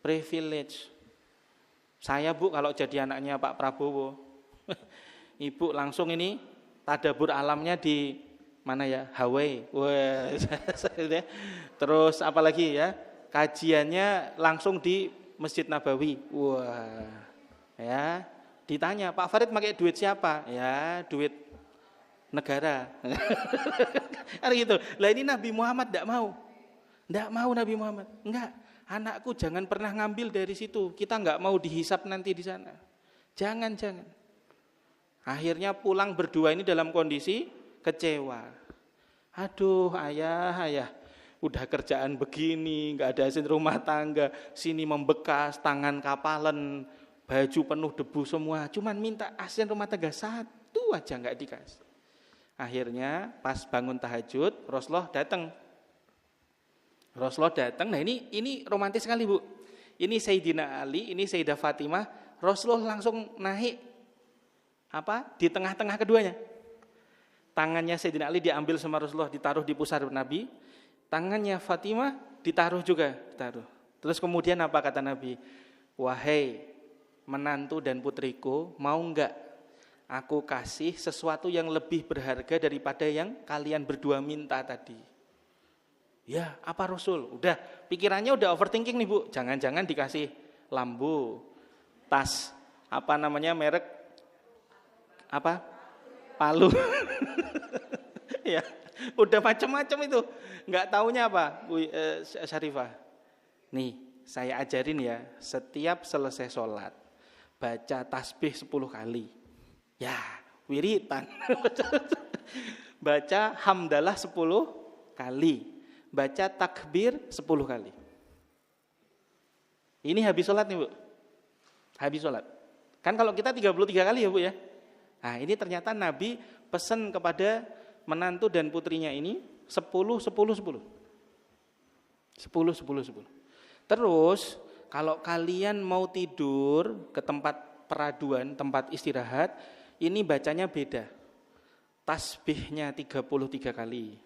privilege. Saya Bu kalau jadi anaknya Pak Prabowo, Ibu langsung ini tadabbur alamnya di mana ya? Hawaii. Wah, terus apalagi ya? Kajiannya langsung di Masjid Nabawi. Wah. Ya, ditanya, "Pak Farid pakai duit siapa?" Ya, duit negara. Kan gitu. Lah ini Nabi Muhammad enggak mau. Enggak mau Nabi Muhammad. Enggak, anakku jangan pernah ngambil dari situ. Kita enggak mau dihisap nanti di sana. Jangan. Akhirnya pulang berdua ini dalam kondisi kecewa. Aduh ayah, udah kerjaan begini, gak ada asisten rumah tangga, sini membekas, tangan kapalan, baju penuh debu semua, cuman minta asisten rumah tangga 1 aja gak dikasih. Akhirnya pas bangun tahajud, Rasulullah datang. Nah ini romantis sekali Bu. Ini Sayyidina Ali, ini Sayyidah Fatimah, Rasulullah langsung naik di tengah-tengah keduanya. Tangannya Sayyidina Ali diambil sama Rasulullah, ditaruh di pusar Nabi. Tangannya Fatimah ditaruh. Terus kemudian apa kata Nabi? Wahai menantu dan putriku, mau enggak aku kasih sesuatu yang lebih berharga daripada yang kalian berdua minta tadi? Ya, apa Rasul? Udah, pikirannya udah overthinking nih Bu. Jangan-jangan dikasih lambu, tas, merek palu. Ya, udah macam-macam itu. Enggak taunya apa, Bu Syarifah. Nih, saya ajarin ya, setiap selesai sholat baca tasbih 10 kali. Ya, wiritan. Baca hamdalah 10 kali. baca takbir 10 kali. Ini habis sholat nih Bu. Habis sholat. Kan kalau kita 33 kali ya Bu ya. Nah ini ternyata Nabi pesan kepada menantu dan putrinya ini 10, 10, 10. 10, 10, 10. Terus kalau kalian mau tidur ke tempat peraduan, tempat istirahat, ini bacanya beda. Tasbihnya 33 kali.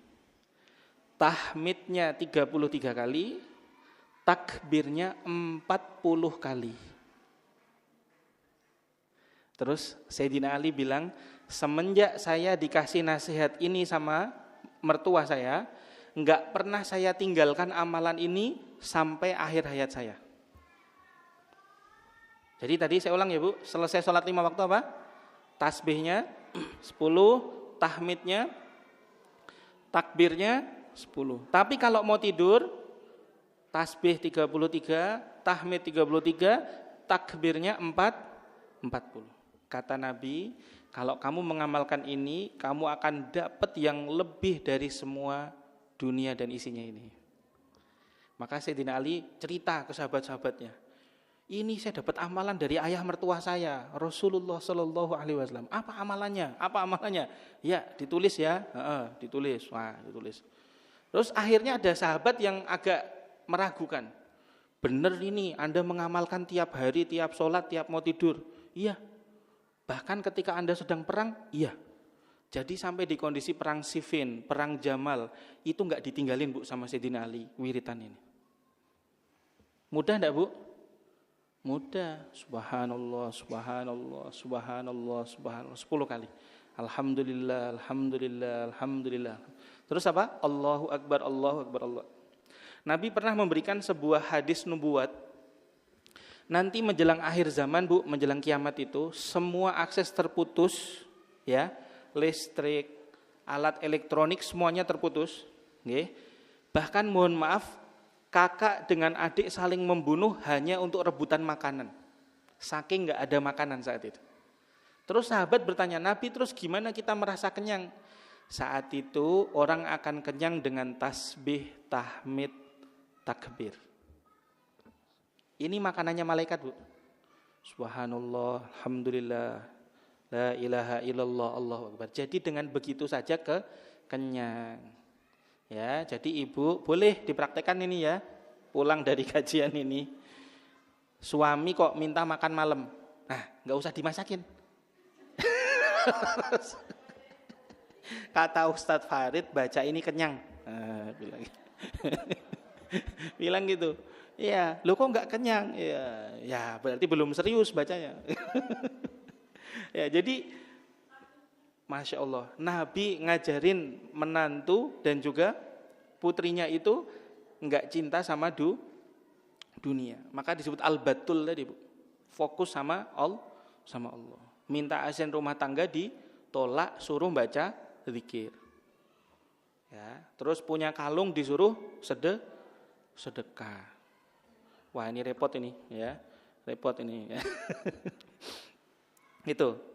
Tahmidnya 33 kali. Takbirnya 40 kali. Terus Sayyidina Ali bilang, semenjak saya dikasih nasihat ini sama mertua saya, enggak pernah saya tinggalkan amalan ini sampai akhir hayat saya. Jadi tadi saya ulang ya Bu, selesai sholat 5 waktu apa? Tasbihnya 10, tahmidnya, takbirnya 10. Tapi kalau mau tidur, tasbih 33, tahmid 33, takbirnya 40. Kata Nabi, kalau kamu mengamalkan ini, kamu akan dapat yang lebih dari semua dunia dan isinya ini. Maka Sayyidina Ali cerita ke sahabat-sahabatnya, ini saya dapat amalan dari ayah mertua saya, Rasulullah Shallallahu Alaihi Wasallam. Apa amalannya? Apa amalannya? Ya ditulis ya, ditulis. Wah ditulis. Terus akhirnya ada sahabat yang agak meragukan. Benar ini Anda mengamalkan tiap hari, tiap sholat, tiap mau tidur. Iya. Bahkan ketika Anda sedang perang, iya. Jadi sampai di kondisi perang Siffin, perang Jamal, itu enggak ditinggalin Bu sama Sayyidina Ali, wiritan ini. Mudah enggak Bu? Mudah. Subhanallah, subhanallah, subhanallah, subhanallah. 10 kali. Alhamdulillah, alhamdulillah, alhamdulillah. Terus apa? Allahu Akbar, Allahu Akbar, Allah. Nabi pernah memberikan sebuah hadis nubuat. Nanti menjelang akhir zaman Bu, menjelang kiamat itu, semua akses terputus, ya, listrik, alat elektronik semuanya terputus. Okay. Bahkan mohon maaf, kakak dengan adik saling membunuh hanya untuk rebutan makanan. Saking nggak ada makanan saat itu. Terus sahabat bertanya, Nabi terus gimana kita merasa kenyang? Saat itu orang akan kenyang dengan tasbih, tahmid, takbir. Ini makanannya malaikat Bu. Subhanallah, alhamdulillah, la ilaha illallah, Allahu Akbar. Jadi dengan begitu saja kenyang. Ya, jadi ibu boleh dipraktekkan ini ya. Pulang dari kajian ini, suami kok minta makan malam. Nah, nggak usah dimasakin. Kata Ustadz Farid, baca ini kenyang. Bilang, bilang gitu. Iya, lo kok nggak kenyang? Ya berarti belum serius bacanya. Ya, jadi Masya Allah, Nabi ngajarin menantu dan juga putrinya itu nggak cinta sama dunia. Maka disebut al-batul tadi Bu. Fokus sama Allah. Minta asisten rumah tangga ditolak, suruh baca zikir. Ya, terus punya kalung disuruh sedekah. Wah ini repot ini ya, repot ini ya. Itu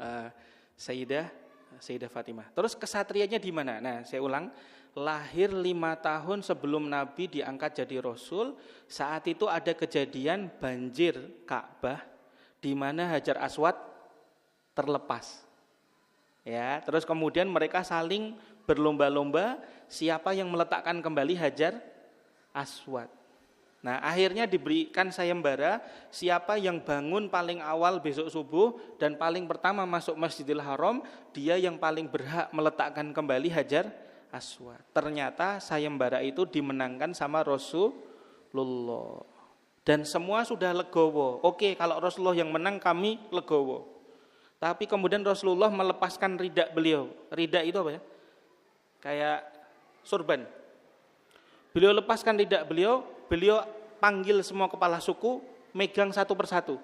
Sayyidah Fatimah. Terus kesatrianya di mana? Nah saya ulang, lahir 5 tahun sebelum Nabi diangkat jadi Rasul. Saat itu ada kejadian banjir Ka'bah, di mana Hajar Aswad terlepas. Ya, terus kemudian mereka saling berlomba-lomba siapa yang meletakkan kembali Hajar Aswad. Nah akhirnya diberikan sayembara, siapa yang bangun paling awal besok subuh dan paling pertama masuk Masjidil Haram, dia yang paling berhak meletakkan kembali Hajar Aswad. Ternyata sayembara itu dimenangkan sama Rasulullah. Dan semua sudah legowo. Oke, kalau Rasulullah yang menang kami legowo. Tapi kemudian Rasulullah melepaskan ridak beliau. Ridak itu apa ya? Kayak surban. Beliau lepaskan ridak beliau panggil semua kepala suku, megang satu persatu.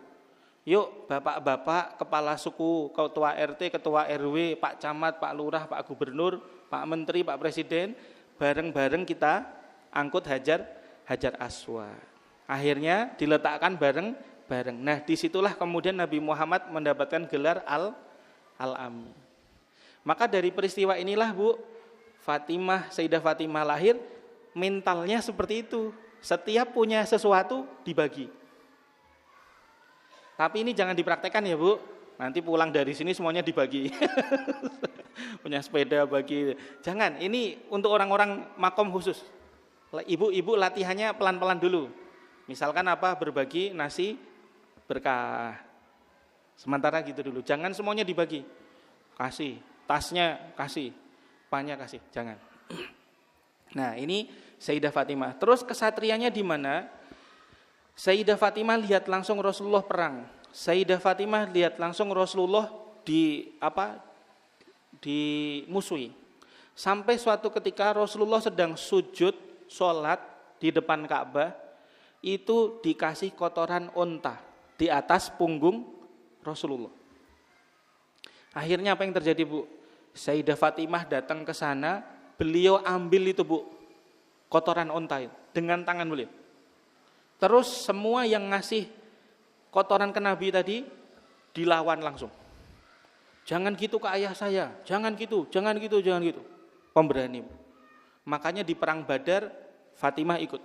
Yuk bapak-bapak, kepala suku, ketua RT, ketua RW, Pak Camat, Pak Lurah, Pak Gubernur, Pak Menteri, Pak Presiden, bareng-bareng kita angkut Hajar Aswad. Akhirnya diletakkan bareng-bareng. Nah disitulah kemudian Nabi Muhammad mendapatkan gelar Al-Amin. Maka dari peristiwa inilah Bu, Sayyidah Fatimah lahir, mentalnya seperti itu. Setiap punya sesuatu dibagi. Tapi ini jangan dipraktekkan ya Bu. Nanti pulang dari sini semuanya dibagi. Punya sepeda bagi. Jangan, ini untuk orang-orang makom khusus. Ibu-ibu latihannya pelan-pelan dulu. Misalkan apa, berbagi nasi berkah. Sementara gitu dulu. Jangan semuanya dibagi. Kasih, tasnya kasih, pannya kasih. Jangan. Nah, ini Sayyidah Fatimah. Terus kesatrianya di mana? Sayyidah Fatimah lihat langsung Rasulullah perang. Sayyidah Fatimah lihat langsung Rasulullah dimusuhi. Sampai suatu ketika Rasulullah sedang sujud sholat di depan Ka'bah, itu dikasih kotoran unta di atas punggung Rasulullah. Akhirnya apa yang terjadi Bu? Sayyidah Fatimah datang ke sana, beliau ambil itu Bu, kotoran unta itu, dengan tangan beliau. Terus semua yang ngasih kotoran ke Nabi tadi dilawan langsung. Jangan gitu ke ayah saya, jangan gitu. Pemberani. Makanya di perang Badar Fatimah ikut.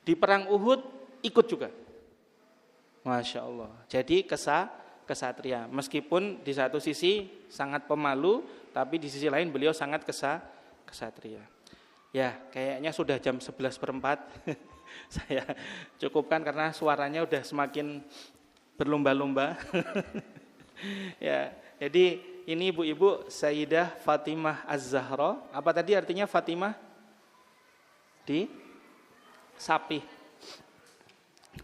Di perang Uhud ikut juga. Masya Allah. Jadi kesatria. Meskipun di satu sisi sangat pemalu, tapi di sisi lain beliau sangat kesatria. Ya, kayaknya sudah jam 11:04. Saya cukupkan karena suaranya udah semakin berlomba-lomba. Ya, jadi ini ibu-ibu Sayyidah Fatimah Az-Zahra. Apa tadi artinya Fatimah? Di sapi.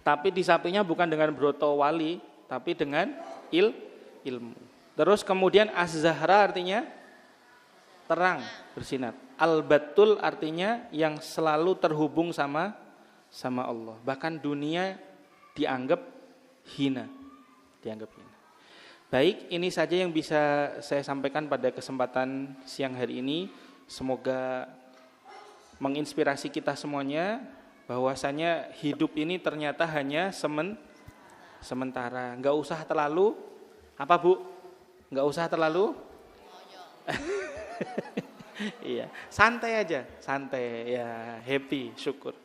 Tapi di sapinya bukan dengan broto wali, tapi dengan ilmu. Terus kemudian Az-Zahra artinya terang, bersinar. Al-Batul artinya yang selalu terhubung sama Allah. Bahkan dunia dianggap hina. Baik, ini saja yang bisa saya sampaikan pada kesempatan siang hari ini. Semoga menginspirasi kita semuanya bahwasanya hidup ini ternyata hanya sementara. Enggak usah terlalu apa Bu? Enggak usah terlalu iya, santai aja, santai ya, happy, syukur.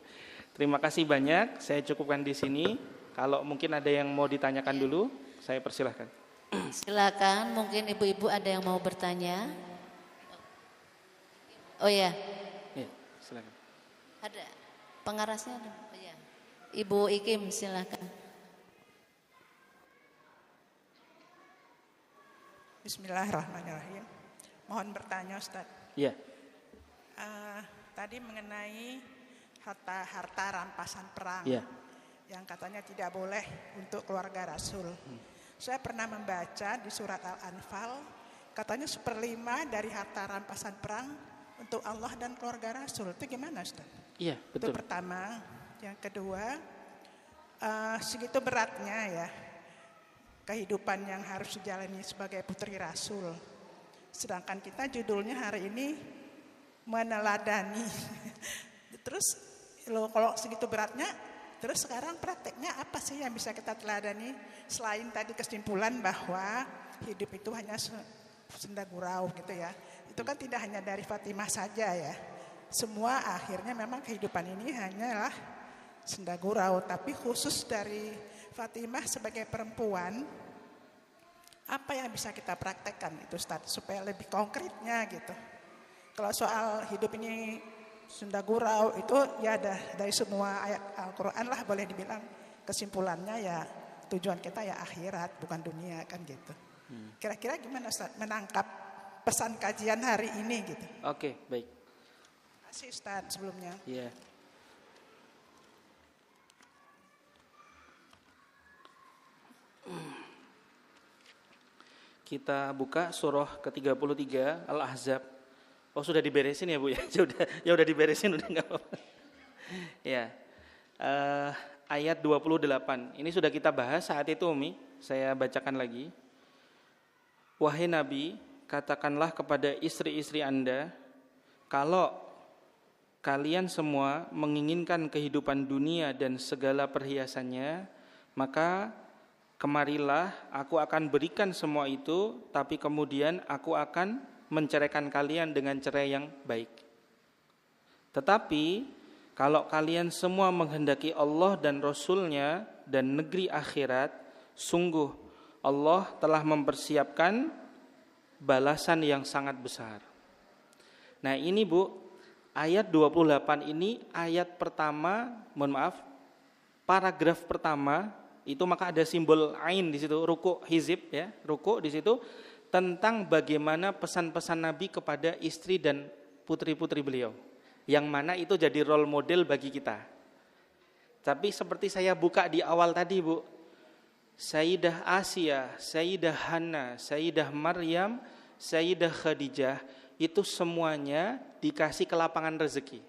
Terima kasih banyak. Saya cukupkan di sini. Kalau mungkin ada yang mau ditanyakan dulu, saya persilahkan. Silakan, mungkin ibu-ibu ada yang mau bertanya. Oh ya. Ya, silakan. Ada pengarasnya ada. Oh ya. Ibu Ikim silakan. Bismillahirrahmanirrahim. Mohon bertanya Ustaz. Iya. Tadi mengenai harta rampasan perang, yang katanya tidak boleh untuk keluarga Rasul. Saya pernah membaca di surat Al-Anfal, katanya 1/5 dari harta rampasan perang untuk Allah dan keluarga Rasul. Itu gimana Ustaz? Iya, betul. Itu pertama. Yang kedua, segitu beratnya ya kehidupan yang harus dijalani sebagai putri Rasul. Sedangkan kita judulnya hari ini meneladani. Terus kalau segitu beratnya, terus sekarang prakteknya apa sih yang bisa kita teladani selain tadi kesimpulan bahwa hidup itu hanya senda gurau gitu ya. Itu kan tidak hanya dari Fatimah saja ya. Semua akhirnya memang kehidupan ini hanyalah senda gurau, tapi khusus dari Fatimah sebagai perempuan, apa yang bisa kita praktekkan itu Ustaz supaya lebih konkretnya gitu. Kalau soal hidup ini senda gurau itu ya dari semua ayat Al-Quran lah boleh dibilang kesimpulannya ya tujuan kita ya akhirat bukan dunia kan gitu. Kira-kira gimana Ustaz menangkap pesan kajian hari ini gitu? Oke, baik. Terima kasih Ustaz sebelumnya. Iya. Kita buka surah ke-33 Al-Ahzab. Oh sudah diberesin ya Bu ya? Ya udah diberesin udah enggak apa-apa. Ya. Ayat 28. Ini sudah kita bahas saat itu Umi. Saya bacakan lagi. Wahai Nabi, katakanlah kepada istri-istri Anda, kalau kalian semua menginginkan kehidupan dunia dan segala perhiasannya, maka kemarilah, aku akan berikan semua itu, tapi kemudian aku akan menceraikan kalian dengan cerai yang baik. Tetapi kalau kalian semua menghendaki Allah dan Rasul-Nya dan negeri akhirat, sungguh Allah telah mempersiapkan balasan yang sangat besar. Nah ini Bu, ayat 28 ini ayat pertama, paragraf pertama, itu maka ada simbol ain di situ, ruku hizib ya, ruku di situ tentang bagaimana pesan-pesan Nabi kepada istri dan putri-putri beliau. Yang mana itu jadi role model bagi kita. Tapi seperti saya buka di awal tadi Bu, Sayyidah Asia, Sayyidah Hana, Sayyidah Maryam, Sayyidah Khadijah, itu semuanya dikasih kelapangan rezeki.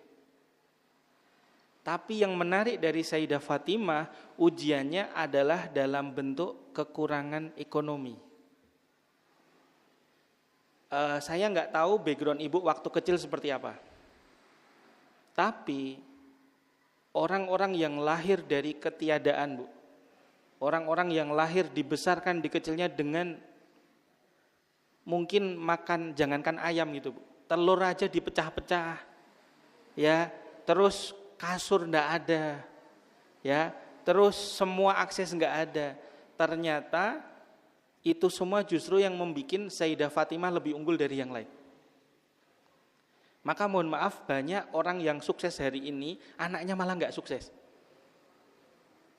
Tapi yang menarik dari Sayyidah Fatimah, ujiannya adalah dalam bentuk kekurangan ekonomi. Saya nggak tahu background ibu waktu kecil seperti apa. Tapi orang-orang yang lahir dari ketiadaan, Bu, orang-orang yang lahir dibesarkan di kecilnya dengan mungkin makan jangankan ayam gitu, Bu, telur aja dipecah-pecah, ya, terus kasur ndak ada, ya, terus semua akses nggak ada. Ternyata itu semua justru yang membuat Sayyidah Fatimah lebih unggul dari yang lain. Maka mohon maaf, banyak orang yang sukses hari ini anaknya malah nggak sukses.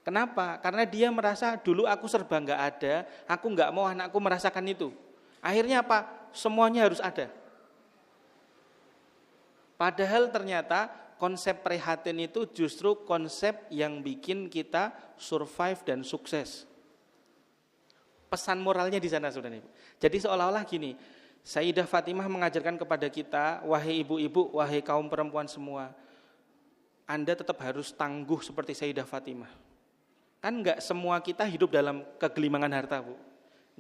Kenapa? Karena dia merasa dulu aku serba nggak ada, aku nggak mau anakku merasakan itu. Akhirnya apa? Semuanya harus ada. Padahal ternyata konsep prihatin itu justru konsep yang bikin kita survive dan sukses. Pesan moralnya di sana Saudara Ibu. Jadi seolah-olah gini, Sayyidah Fatimah mengajarkan kepada kita, wahai ibu-ibu, wahai kaum perempuan semua, Anda tetap harus tangguh seperti Sayyidah Fatimah. Kan enggak semua kita hidup dalam kegelimangan harta, Bu.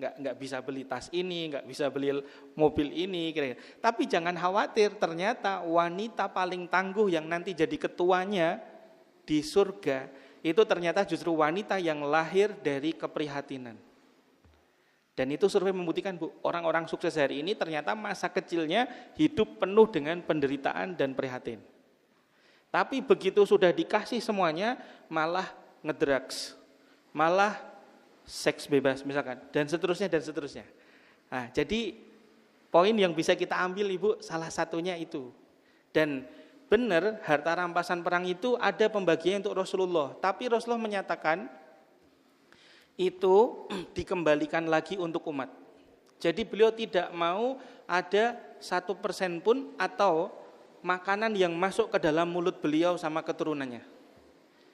Enggak bisa beli tas ini, enggak bisa beli mobil ini, kira-kira. Tapi jangan khawatir, ternyata wanita paling tangguh yang nanti jadi ketuanya di surga, itu ternyata justru wanita yang lahir dari keprihatinan. Dan itu survei membuktikan, Bu, orang-orang sukses hari ini ternyata masa kecilnya hidup penuh dengan penderitaan dan prihatin. Tapi begitu sudah dikasih semuanya, malah ngedrugs, malah seks bebas misalkan, dan seterusnya dan seterusnya. Nah, jadi poin yang bisa kita ambil Ibu salah satunya itu. Dan benar harta rampasan perang itu ada pembagian untuk Rasulullah, tapi Rasulullah menyatakan itu dikembalikan lagi untuk umat. Jadi beliau tidak mau ada 1% pun atau makanan yang masuk ke dalam mulut beliau sama keturunannya.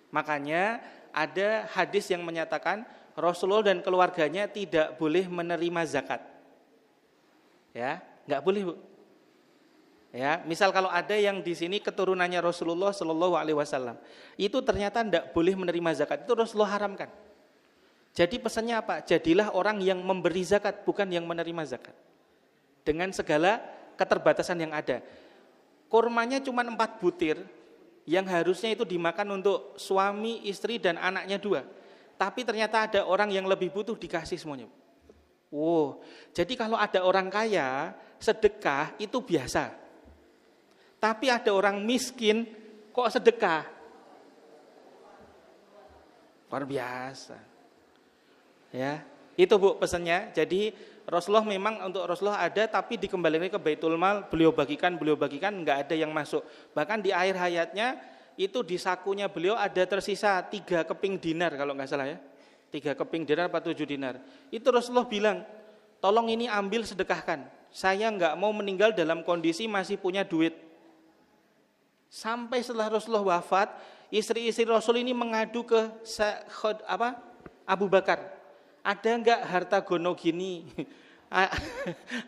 Makanya ada hadis yang menyatakan Rasulullah dan keluarganya tidak boleh menerima zakat. Ya, nggak boleh, Bu. Ya, misal kalau ada yang di sini keturunannya Rasulullah Shallallahu Alaihi Wasallam, itu ternyata tidak boleh menerima zakat, itu Rasulullah haramkan. Jadi pesannya apa? Jadilah orang yang memberi zakat, bukan yang menerima zakat. Dengan segala keterbatasan yang ada. Kurmanya cuma 4 butir, yang harusnya itu dimakan untuk suami, istri, dan anaknya 2. Tapi ternyata ada orang yang lebih butuh, dikasih semuanya. Wow, jadi kalau ada orang kaya, sedekah itu biasa. Tapi ada orang miskin, kok sedekah? Luar biasa. Ya, itu Bu pesannya. Jadi Rasulullah memang untuk Rasulullah ada, tapi dikembalikan ke Baitul Mal, beliau bagikan, enggak ada yang masuk. Bahkan di akhir hayatnya itu di sakunya beliau ada tersisa 3 keping dinar kalau enggak salah ya. 3 keping dinar atau 7 dinar. Itu Rasulullah bilang, tolong ini ambil sedekahkan. Saya enggak mau meninggal dalam kondisi masih punya duit. Sampai setelah Rasulullah wafat, istri-istri Rasul ini mengadu ke Abu Bakar. Ada enggak harta gono gini?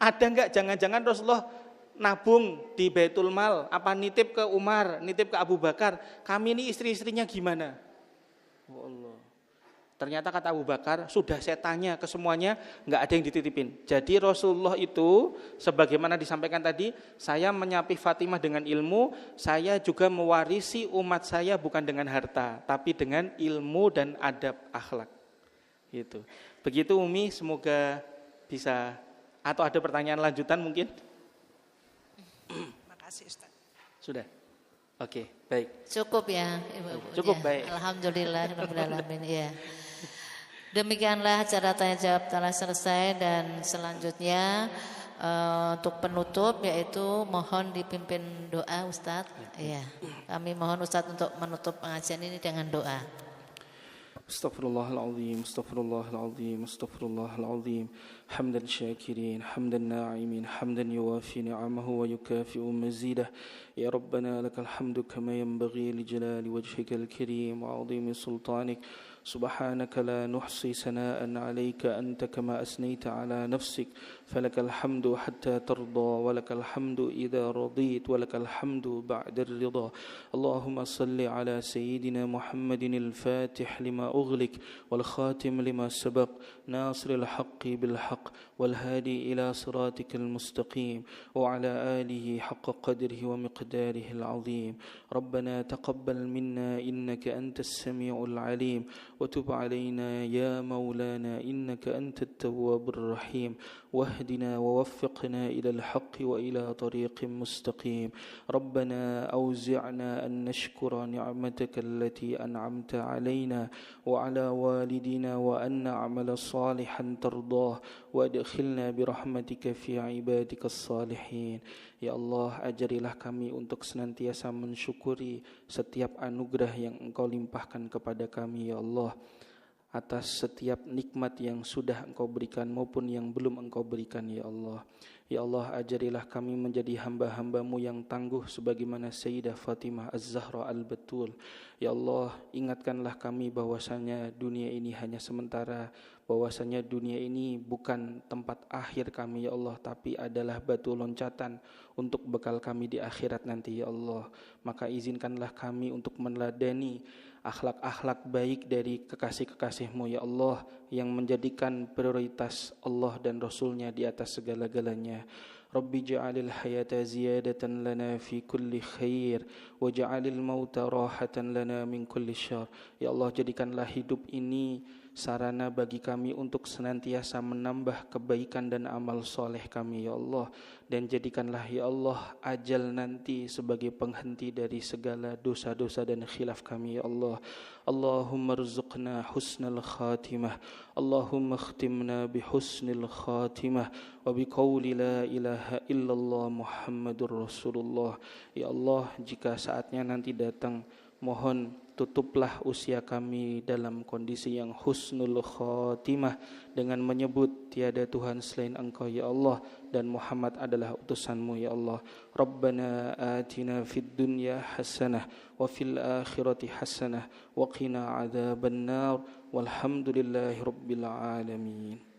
Ada enggak jangan-jangan Rasulullah nabung di Baitul Mal, apa nitip ke Umar, nitip ke Abu Bakar? Kami ini istri-istrinya gimana? Oh Allah. Ternyata kata Abu Bakar, sudah saya tanya ke semuanya, enggak ada yang dititipin. Jadi Rasulullah itu sebagaimana disampaikan tadi, saya menyapi Fatimah dengan ilmu, saya juga mewarisi umat saya bukan dengan harta, tapi dengan ilmu dan adab akhlak. Gitu. Begitu Umi, semoga bisa. Atau ada pertanyaan lanjutan mungkin? Terima kasih Ustaz. Sudah. Oke, baik. Cukup ya, Ibu. Cukup, Ya, baik. Alhamdulillah, Rabbil Alamin. Ya. Demikianlah acara tanya jawab telah selesai dan selanjutnya untuk penutup yaitu mohon dipimpin doa Ustadz. Iya, kami mohon Ustadz untuk menutup pengajian ini dengan doa. Astaghfirullahaladzim, astaghfirullahaladzim, astaghfirullahaladzim. Hamdan syakirin, hamdan na'imin, hamdan yuwafi ni'amahu wa yukafi'u mazidah. Ya Rabbana lakal hamdu kama yanbaghi li jalali wajhikal karim wa 'azimi sultanik. سبحانك لا نحصي ثناء عليك أنت كما أثنيت على نفسك فلك الحمد حتى ترضى ولك الحمد إذا رضيت ولك الحمد بعد الرضا اللهم صل على سيدنا محمد الفاتح لما أغلق والخاتم لما سبق ناصر الحق بالحق والهادي إلى صراطك المستقيم وعلى آله حق قدره ومقداره العظيم ربنا تقبل منا إنك أنت السميع العليم وتب علينا يا مولانا إنك أنت التواب الرحيم واهدنا ووفقنا إلى الحق وإلى طريق مستقيم ربنا أوزعنا أن نشكر نعمتك التي أنعمت علينا وعلى والدنا وأن نعمل صالحا ترضاه وأدخلنا برحمتك في عبادك الصالحين Ya Allah, ajarilah kami untuk senantiasa mensyukuri setiap anugerah yang Engkau limpahkan kepada kami, ya Allah, atas setiap nikmat yang sudah Engkau berikan maupun yang belum Engkau berikan, ya Allah. Ya Allah, ajarilah kami menjadi hamba-hamba-Mu yang tangguh sebagaimana Sayyidah Fatimah Az-Zahra Al-Batul. Ya Allah, ingatkanlah kami bahwasanya dunia ini hanya sementara, bahwasanya dunia ini bukan tempat akhir kami, ya Allah, tapi adalah batu loncatan untuk bekal kami di akhirat nanti, ya Allah. Maka izinkanlah kami untuk meneladani akhlak-akhlak baik dari kekasih-kekasih-Mu, ya Allah, yang menjadikan prioritas Allah dan Rasulnya di atas segala-galanya. Rabbi ja'alil hayata ziyadatan lana fi kulli khair wa ja'alil mauta rahatan lana min kulli syarr. Ya Allah, jadikanlah hidup ini sarana bagi kami untuk senantiasa menambah kebaikan dan amal soleh kami, ya Allah. Dan jadikanlah, ya Allah, ajal nanti sebagai penghenti dari segala dosa-dosa dan khilaf kami, ya Allah. Allahumma rzuqna husnal khatimah, Allahumma khtimna bihusnil khatimah wa biqawli la ilaha illallah Muhammadur Rasulullah. Ya Allah, jika saatnya nanti datang, mohon tutuplah usia kami dalam kondisi yang husnul khatimah dengan menyebut tiada Tuhan selain Engkau, ya Allah, dan Muhammad adalah utusan-Mu, ya Allah. Rabbana atina fid dunya hasanah wa fil akhirati hasanah wa qina adzabannar walhamdulillahi rabbil alamin.